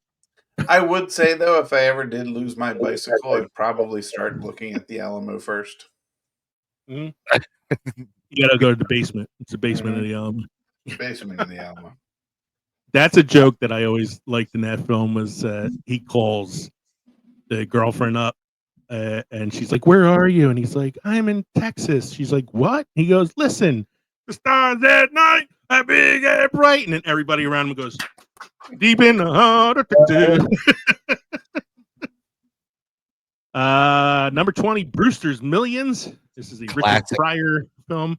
I would say though, if I ever did lose my bicycle, I'd probably start looking at the Alamo first. You gotta go to the basement. It's the basement of the Alamo. Basement of the Alamo. That's a joke that I always liked in that film was he calls the girlfriend up and she's like, "Where are you?" And he's like, "I'm in Texas." She's like, "What?" He goes, "Listen, the stars at night are big and bright." And then everybody around him goes, "Deep in the heart of Texas." Number 20, Brewster's Millions. This is the Richard Pryor film.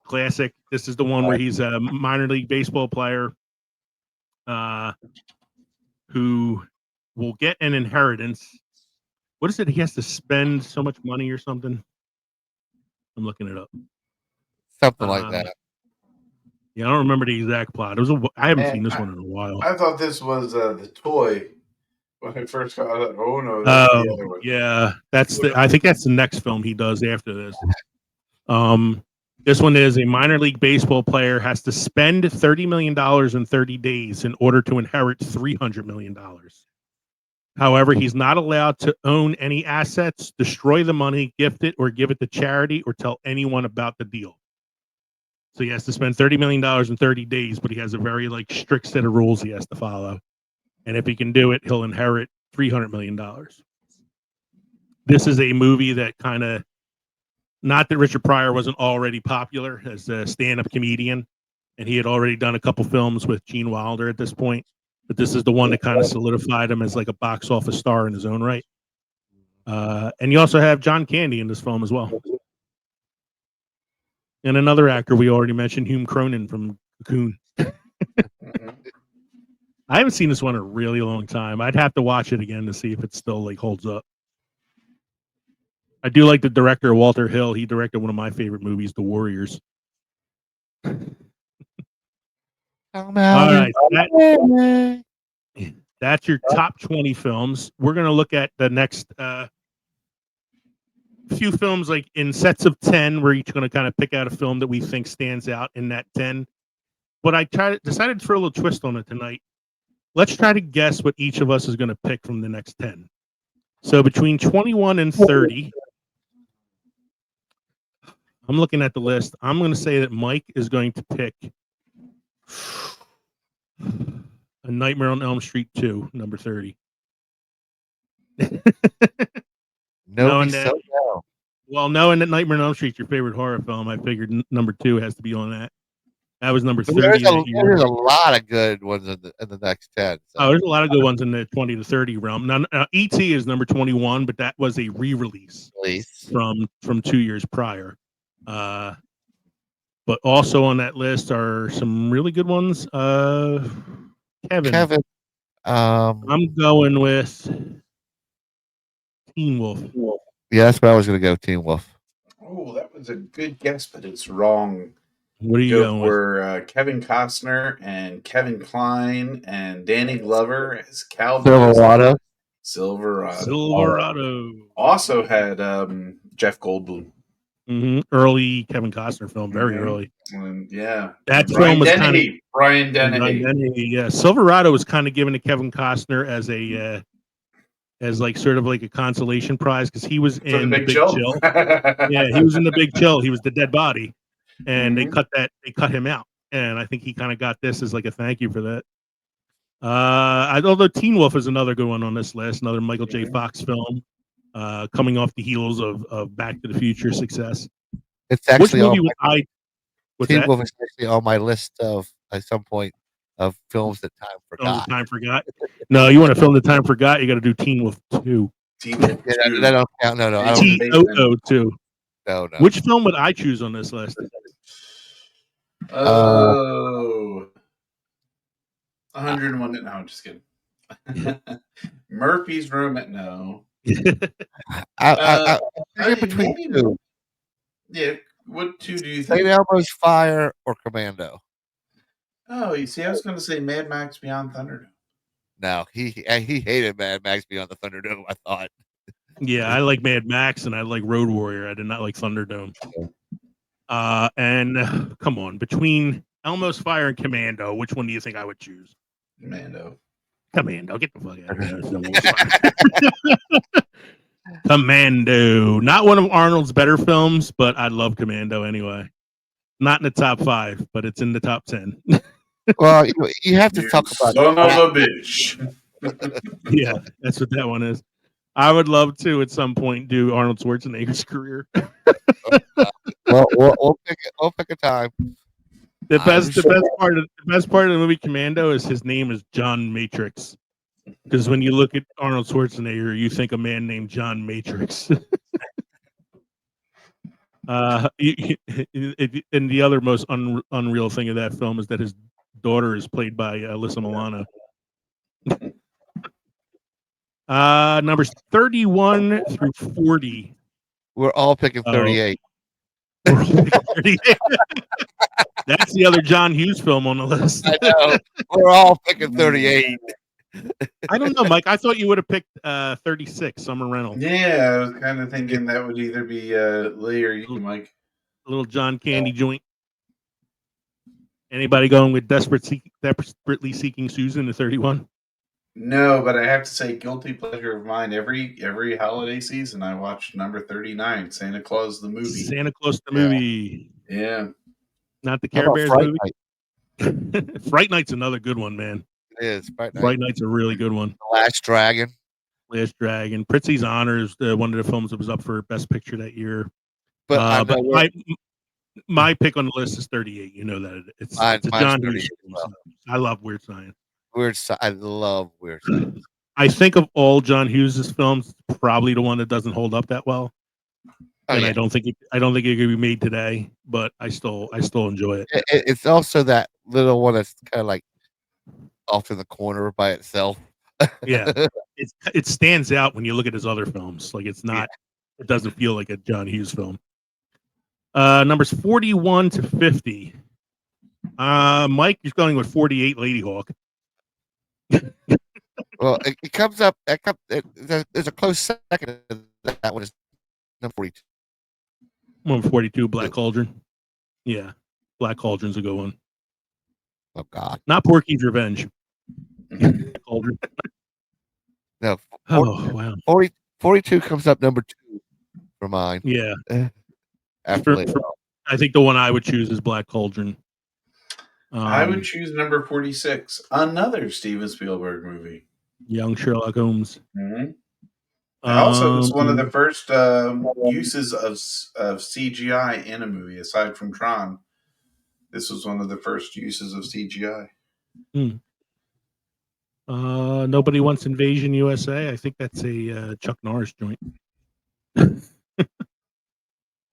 Classic. This is the one where he's a minor league baseball player who will get an inheritance. What is it? He has to spend so much money or something. I'm looking it up. Something like that. Yeah, I don't remember the exact plot. I haven't seen this one in a while. I thought this was the toy when I first got it. Oh no, that's the other one. Yeah, I think that's the next film he does after this. This one is a minor league baseball player has to spend $30 million in 30 days in order to inherit $300 million. However, he's not allowed to own any assets, destroy the money, gift it, or give it to charity, or tell anyone about the deal. So he has to spend $30 million in 30 days, but he has a very like strict set of rules he has to follow. And if he can do it, he'll inherit $300 million. This is a movie that kind of, not that Richard Pryor wasn't already popular as a stand-up comedian, and he had already done a couple films with Gene Wilder at this point, but this is the one that kind of solidified him as like a box office star in his own right. And you also have John Candy in this film as well. And another actor we already mentioned, Hume Cronin from Cocoon. I haven't seen this one in a really long time. I'd have to watch it again to see if it still like holds up. I do like the director, Walter Hill. He directed one of my favorite movies, The Warriors. All right, that's your top 20 films. We're going to look at the next few films like in sets of 10. We're each going to kind of pick out a film that we think stands out in that 10. But I decided to throw a little twist on it tonight. Let's try to guess what each of us is going to pick from the next 10. So between 21 and 30, I'm looking at the list. I'm going to say that Mike is going to pick A Nightmare on Elm Street 2, number 30. Knowing that Nightmare on Elm Street, your favorite horror film, I figured number 2 has to be on that. That was number 30. There's a lot of good ones in the next 10. So. Oh, there's a lot of good ones in the 20 to 30 realm. Now, E.T. is number 21, but that was a re-release from 2 years prior. But also on that list are some really good ones. Kevin. I'm going with Teen Wolf. Yeah, that's where I was going to go. Teen Wolf. Oh, that was a good guess, but it's wrong. What are you going with? Kevin Costner and Kevin Kline and Danny Glover as cowboys. Silverado. Also had Jeff Goldblum. Mm-hmm. Early Kevin Costner film, very early. Yeah, that film was kind of Brian Dennehy. Yeah, Silverado was kind of given to Kevin Costner as a as like sort of like a consolation prize because he was in the Big Chill. Yeah, he was in the Big Chill. He was the dead body. And they cut him out, and I think he kind of got this as like a thank you for that. Although Teen Wolf is another good one on this list, another Michael J. Fox film, coming off the heels of Back to the Future success. It's actually Teen Wolf is actually on my list of at some point of films that time forgot. No, you want a film that time forgot? You got to do Teen Wolf 2. Teen Wolf 2. That don't count. No. T-O-O-2. No. Which film would I choose on this list? 101. No, I'm just kidding. Murphy's Room. No. I between two. Yeah. What two do you think? St. Elmo's Fire or Commando? Oh, you see, I was going to say Mad Max Beyond Thunderdome. No, he hated Mad Max Beyond the Thunderdome, I thought. Yeah, I like Mad Max and I like Road Warrior. I did not like Thunderdome. And come on, between Elmo's Fire and Commando, which one do you think I would choose? Commando, get the fuck out of here. Commando, not one of Arnold's better films, but I love Commando anyway. Not in the top 5, but it's in the top 10. Well, you have to talk about son of a bitch. Yeah, that's what that one is. I would love to at some point do Arnold Schwarzenegger's career. Well, we'll pick a time. The best part of the movie Commando is his name is John Matrix. Because when you look at Arnold Schwarzenegger, you think a man named John Matrix. And the other most unreal thing of that film is that his daughter is played by Alyssa Milano. Numbers 31 through 40. We're all picking 38. We're all picking 38. That's the other John Hughes film on the list. I know. We're all picking 38. I don't know, Mike. I thought you would have picked 36, Summer Rental. Yeah, I was kind of thinking that would either be Lee or you, Mike. A little John Candy joint. Anybody going with Desperately Seeking Susan to 31? No, but I have to say, guilty pleasure of mine. Every holiday season, I watch number 39, Santa Claus the movie. Santa Claus the movie. Yeah. Not the How Care about Bears Fright movie. Night? Fright Night's another good one, man. It is Fright Night. Fright Night's a really good one. The Last Dragon. Last Dragon. Prizzi's Honor is one of the films that was up for Best Picture that year. But I But know my pick on the list is 38. You know that it's a mine's John 38 Hughes as film. well. So I love Weird Science. I love Weird Science. I think of all John Hughes' films, it's probably the one that doesn't hold up that well. Oh, And yeah. I don't think it could be made today, but I still enjoy it. It's also that little one that's kind of like off in the corner by itself. Yeah. It stands out when you look at his other films. Like it's not it doesn't feel like a John Hughes film. Numbers 41 to 50. Mike is going with 48 Lady Hawk. Well, it comes up. There's a close second. That one is number 42. Number 42, Black Cauldron. Yeah. Black Cauldron's a good one. Oh God. Not Porky's Revenge. Black Cauldron. No. Oh, wow. 42 comes up number 2 for mine. Yeah. After I think the one I would choose is Black Cauldron. I would choose number 46, another Steven Spielberg movie. Young Sherlock Holmes. Mm-hmm. Also, it's one of the first uses of CGI in a movie, aside from Tron. This was one of the first uses of CGI. Nobody Wants Invasion USA. I think that's a Chuck Norris joint.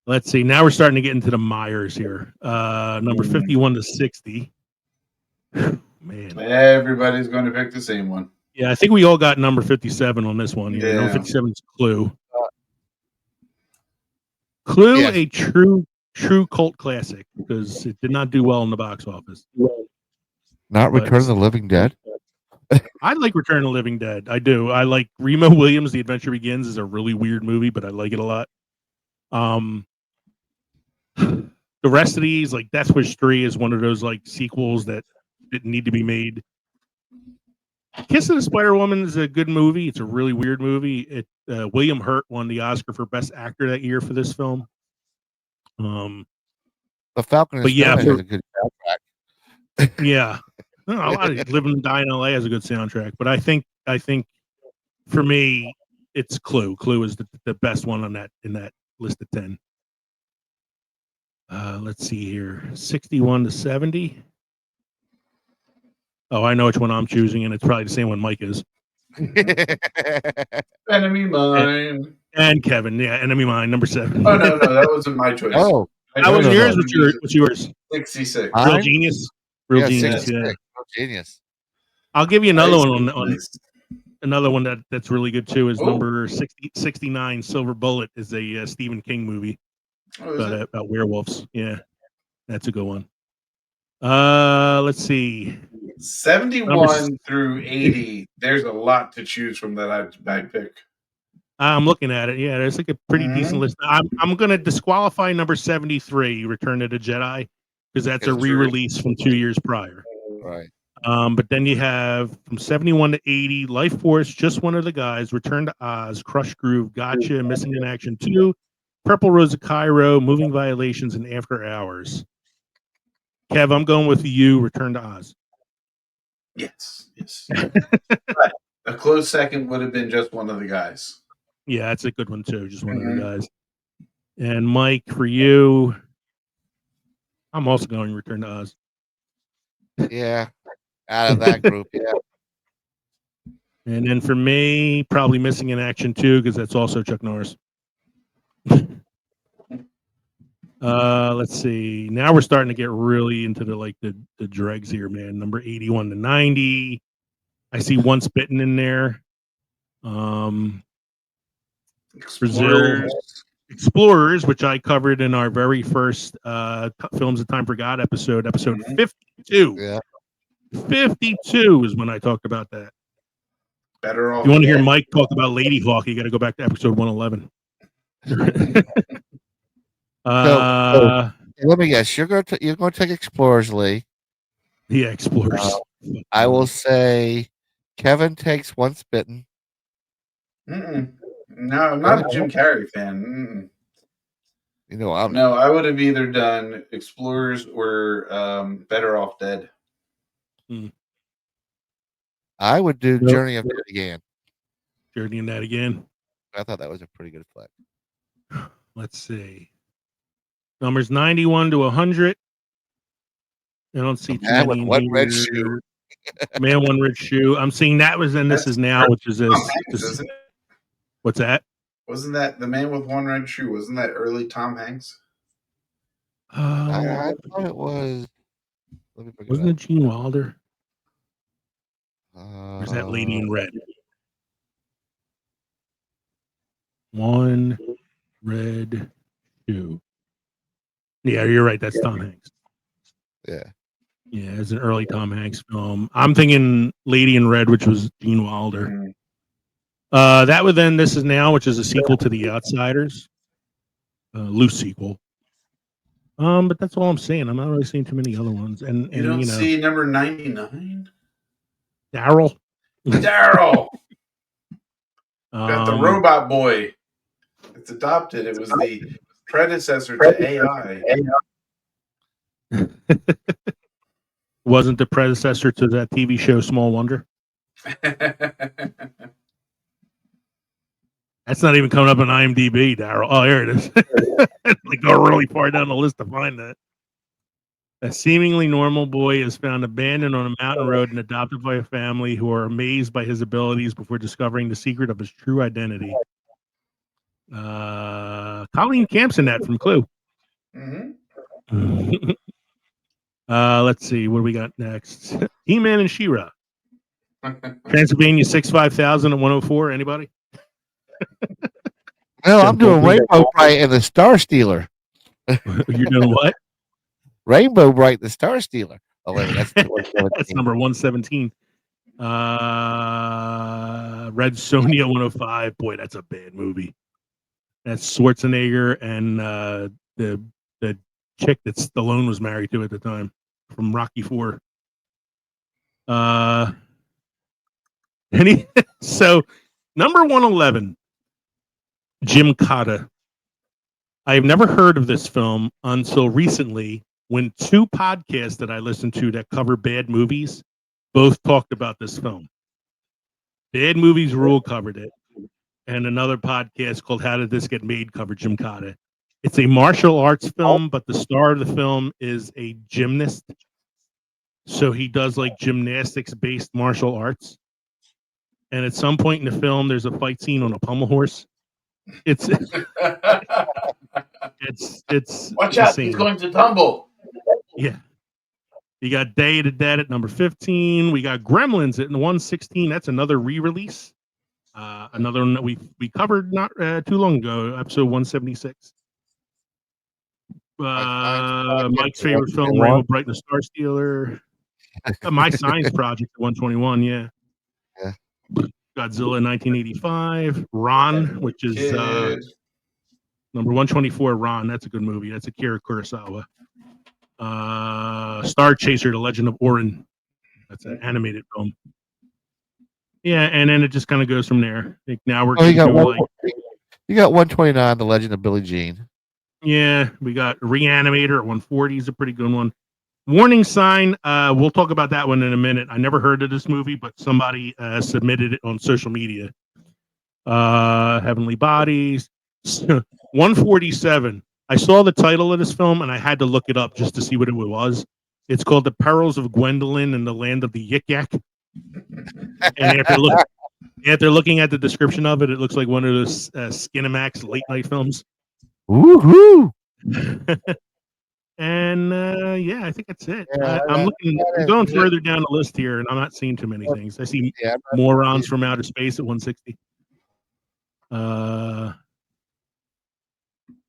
Let's see. Now we're starting to get into the Myers here. Number 51 to 60. Man. Everybody's going to pick the same one. Yeah, I think we all got number 57 on this one. Yeah. Number 57 is Clue. Clue, yeah. a true cult classic because it did not do well in the box office. Not Return of the Living Dead? I like Return of the Living Dead. I do. I like Remo Williams' The Adventure Begins is a really weird movie, but I like it a lot. The rest of these, like Death Wish 3 is one of those like sequels that didn't need to be made. Kiss of the Spider Woman is a good movie. It's a really weird movie. William Hurt won the Oscar for Best Actor that year for this film. The Falcon but yeah, has a good soundtrack. Yeah, a lot of Live and Die in LA has a good soundtrack. But I think for me, it's Clue. Clue is the best one on that in that list of 10. Let's see here, 61 to 70. Oh, I know which one I'm choosing, and it's probably the same one Mike is. Enemy Mine. And Kevin, yeah, Enemy Mine, number 7. Oh, no, that wasn't my choice. Oh, that was yours. What's yours? 66. Real Genius. Real Genius. 66. Yeah. Real Genius. I'll give you another one on another one that's really good too. Is number 69. Silver Bullet is a Stephen King movie about werewolves. Yeah, that's a good one. Let's see. 71 through 80. There's a lot to choose from that I pick. I'm looking at it. Yeah, there's like a pretty decent list. I'm going to disqualify number 73, Return of the Jedi, because that's a re-release from 2 years prior. Right. But then you have from 71 to 80, Life Force, Just One of the Guys, Return to Oz, Crush Groove, Gotcha, Missing in Action 2, Purple Rose of Cairo, Moving Violations, and After Hours. Kev, I'm going with you, Return to Oz. Yes. Right. A close second would have been Just One of the Guys. Yeah, that's a good one too. Just one of the guys. And Mike, for you, I'm also going Return to Oz. Yeah, out of that group, yeah. And then for me, probably Missing in Action 2 because that's also Chuck Norris. Let's see. Now we're starting to get really into the dregs here, man. Number 81 to 90. I see Once Bitten in there. Explorers, which I covered in our very first Films of Time Forgot episode 52. Yeah. 52 is when I talked about that. Better off. You want to hear Mike talk about Lady Hawk, you got to go back to episode 111. So let me guess. You're going to take Explorers, Lee. Yeah, Explorers. I will say Kevin takes Once Bitten. No, I'm not a Jim Carrey fan. You know, I'm No, I would have either done Explorers or Better Off Dead. I would do Nope. Journey of Dead again. Journey in that again. I thought that was a pretty good flick. Let's see. Numbers 91 to 100. I don't see too Man with many in one here. red shoe. Man, one red shoe. I'm seeing that was in This That's Is Now, which is Tom this. Hanks, isn't it? What's that? Wasn't that The Man with One Red Shoe? Wasn't that early Tom Hanks? I thought it was. Let me bring Wasn't it it Gene Wilder? up. Or is that Lady in Red? One red shoe. Yeah, you're right. That's Tom Hanks. Yeah. Yeah, it's an early Tom Hanks film. I'm thinking Lady in Red, which was Gene Wilder. Mm. That would then This Is Now, which is a sequel to The Outsiders. Loose sequel. But that's all I'm saying. I'm not really seeing too many other ones. And You don't you know, see number 99? Daryl. Daryl! Got the Um, robot boy. It's adopted. It was the predecessor to AI. wasn't the predecessor to that TV show Small Wonder. That's not even coming up on IMDb, Daryl. Oh, here it is. Like go really far down the list to find that. A seemingly normal boy is found abandoned on a mountain road and adopted by a family who are amazed by his abilities before discovering the secret of his true identity. Colleen Camp's in that from Clue. Mm-hmm. Let's see. What do we got next? He-Man and She-Ra. Transylvania 65000 at 104. Anybody? No, I'm doing Rainbow Bright and the Star Stealer. You're doing what? Rainbow Bright, the Star Stealer. Oh, wait, that's That's number 117. Red Sonja 105. Boy, that's a bad movie. That's Schwarzenegger and the chick that Stallone was married to at the time from Rocky IV. So number 111, Jim Cotta. I have never heard of this film until recently when two podcasts that I listened to that cover bad movies both talked about this film. Bad Movies Rule covered it, and another podcast called How Did This Get Made covered Jim Cotta. It's a martial arts film, but the star of the film is a gymnast. So he does like gymnastics-based martial arts. And at some point in the film, there's a fight scene on a pommel horse. It's Watch out, insane. he's going to tumble. Yeah. You got Day of the Dead at number 15. We got Gremlins at 116. That's another re-release. Another one that we covered not too long ago, episode 176. Mike's favorite film, Rainbow Bright and the Star Stealer. My Science Project at 121, yeah. Godzilla 1985. Ron, which is number 124, Ron. That's a good movie. That's Akira Kurosawa. Star Chaser, The Legend of Orin. That's an animated film. Yeah, and then it just kind of goes from there. I think now we're you got 129, The Legend of Billie Jean. Yeah, we got Reanimator at 140 is a pretty good one. Warning Sign, we'll talk about that one in a minute. I never heard of this movie, but somebody submitted it on social media. Heavenly Bodies. 147. I saw the title of this film, and I had to look it up just to see what it was. It's called The Perils of Gwendolyn and the Land of the Yik Yak. And after looking at the description of it, it looks like one of those Skinamax late-night films. Woohoo! And yeah, I think that's it. Yeah, I'm going further down the list here, and I'm not seeing too many things. I see Morons from Outer Space at 160.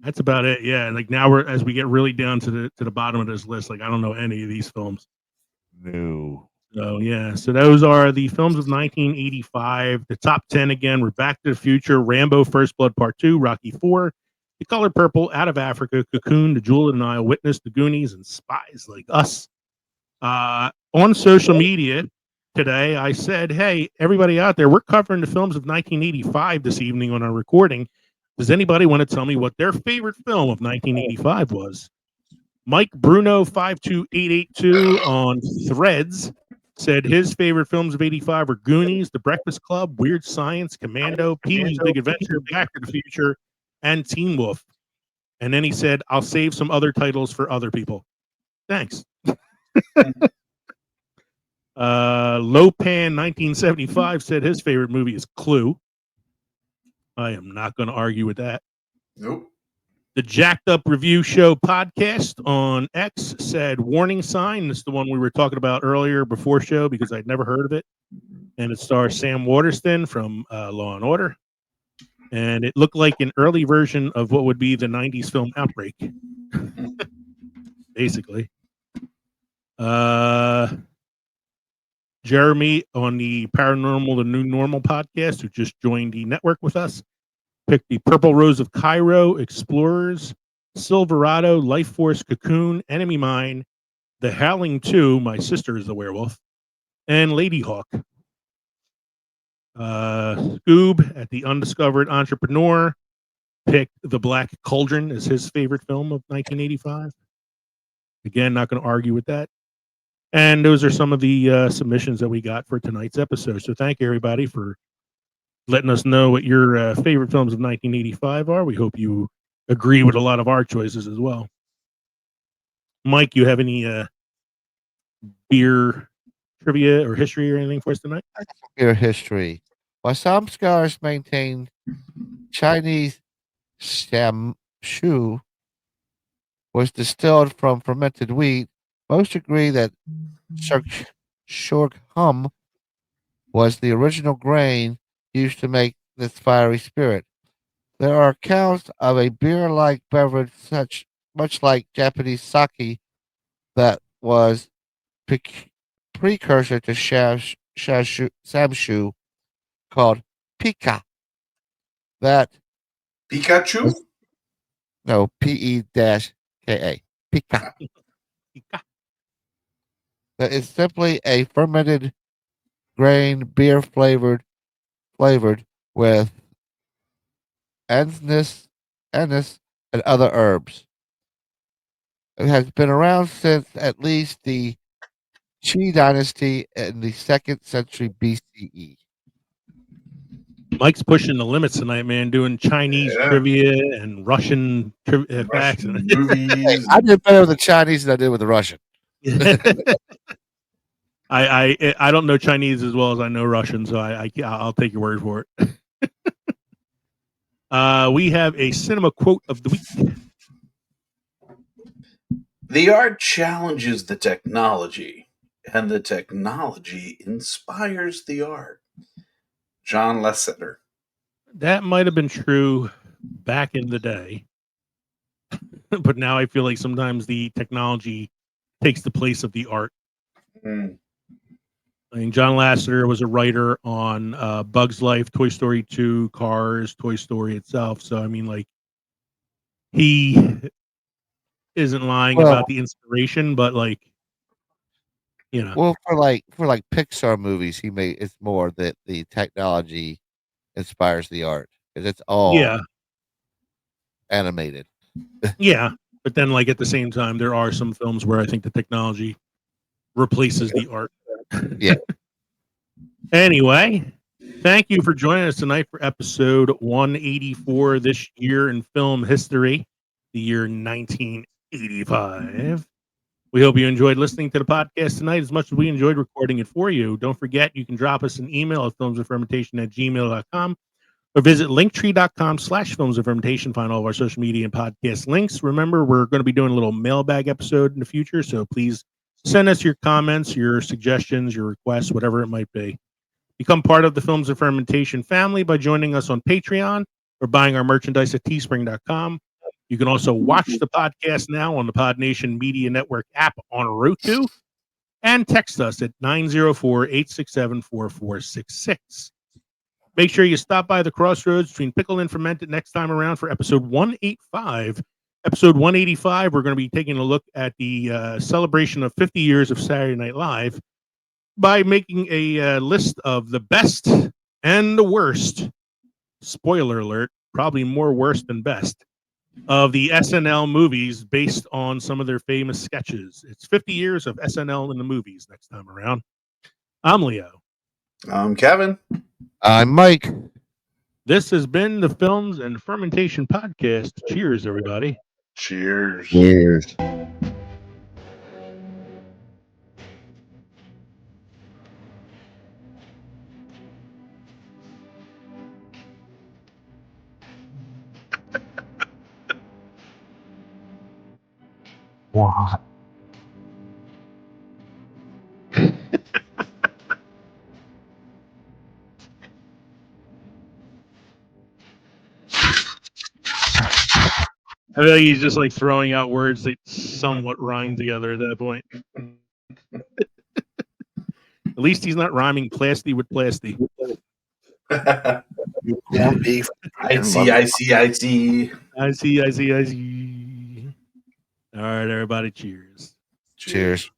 That's about it. Yeah, and like now as we get really down to the bottom of this list, like I don't know any of these films. No. So yeah, so those are the films of 1985. The top 10 again were Back to the Future, Rambo: First Blood Part 2, Rocky IV, The Color Purple, Out of Africa, Cocoon, The Jewel of the Nile, Witness, The Goonies, and Spies Like Us. On social media today, I said, hey, everybody out there, we're covering the films of 1985 this evening on our recording. Does anybody want to tell me what their favorite film of 1985 was? Mike Bruno 52882 on Threads said his favorite films of 85 were Goonies, The Breakfast Club, Weird Science, Commando, Pee-wee's Big Adventure, Back to the Future, and Teen Wolf. And then he said, I'll save some other titles for other people. Thanks. Lopan 1975 said his favorite movie is Clue. I am not going to argue with that. Nope. The Jacked Up Review Show podcast on X said Warning Sign. This is the one we were talking about earlier before show because I'd never heard of it. And it stars Sam Waterston from Law and Order. And it looked like an early version of what would be the 90s film Outbreak. Basically. Jeremy on the Paranormal The New Normal podcast, who just joined the network with us, picked the Purple Rose of Cairo, Explorers, Silverado, Life Force, Cocoon, Enemy Mine, The Howling 2, My Sister is the Werewolf, and Lady Hawk. Scoob at the Undiscovered Entrepreneur picked The Black Cauldron as his favorite film of 1985. Again, not going to argue with that. And those are some of the submissions that we got for tonight's episode. So thank you, everybody, for letting us know what your favorite films of 1985 are. We hope you agree with a lot of our choices as well. Mike, you have any beer trivia or history or anything for us tonight? Beer history. While some scholars maintain Chinese samshu was distilled from fermented wheat, most agree that sorghum was the original grain used to make this fiery spirit. There are accounts of a beer-like beverage much like Japanese sake that was precursor to samshu called pika. That Pikachu? no, P-E-K-A. Pika. That is simply a fermented grain beer flavored with anise and other herbs. It has been around since at least the Qi dynasty in the 2nd century BCE. Mike's pushing the limits tonight, man, doing Chinese trivia and Russian facts. Russian movies. I did better with the Chinese than I did with the Russian. I don't know Chinese as well as I know Russian, so I'll take your word for it. We have a cinema quote of the week. The art challenges the technology, and the technology inspires the art. John Lasseter. That might have been true back in the day, but now I feel like sometimes the technology takes the place of the art. Mm. I mean, John Lasseter was a writer on Bug's Life, Toy Story 2, Cars, Toy Story itself. So, I mean, like, he isn't lying about the inspiration, but, like, you know. Well, for Pixar movies, it's more that the technology inspires the art because it's all animated. Yeah, but then, like, at the same time, there are some films where I think the technology replaces the art. Yeah. Anyway, thank you for joining us tonight for episode 184 this year in film history, the year 1985. We hope you enjoyed listening to the podcast tonight as much as we enjoyed recording it for you. Don't forget, you can drop us an email at filmsoffermentation@gmail.com or visit linktree.com/filmsoffermentation. Find all of our social media and podcast links. Remember, we're going to be doing a little mailbag episode in the future, so please send us your comments, your suggestions, your requests, whatever it might be. Become part of the Films of Fermentation family by joining us on Patreon or buying our merchandise at teespring.com. You can also watch the podcast now on the Pod Nation Media Network app on Roku and text us at 904-867-4466. Make sure you stop by the crossroads between Pickle and Fermented next time around for episode 185. Episode 185, we're going to be taking a look at the celebration of 50 years of Saturday Night Live by making a list of the best and the worst, spoiler alert, probably more worse than best, of the SNL movies based on some of their famous sketches. It's 50 years of SNL in the movies next time around. I'm Leo. I'm Kevin. I'm Mike. This has been the Films and Fermentation Podcast. Cheers, everybody. Cheers. Cheers. What? I feel like he's just like throwing out words that somewhat rhyme together at that point. At least he's not rhyming plasty with plasty. Corned beef. I see. I see. All right, everybody. Cheers. Cheers.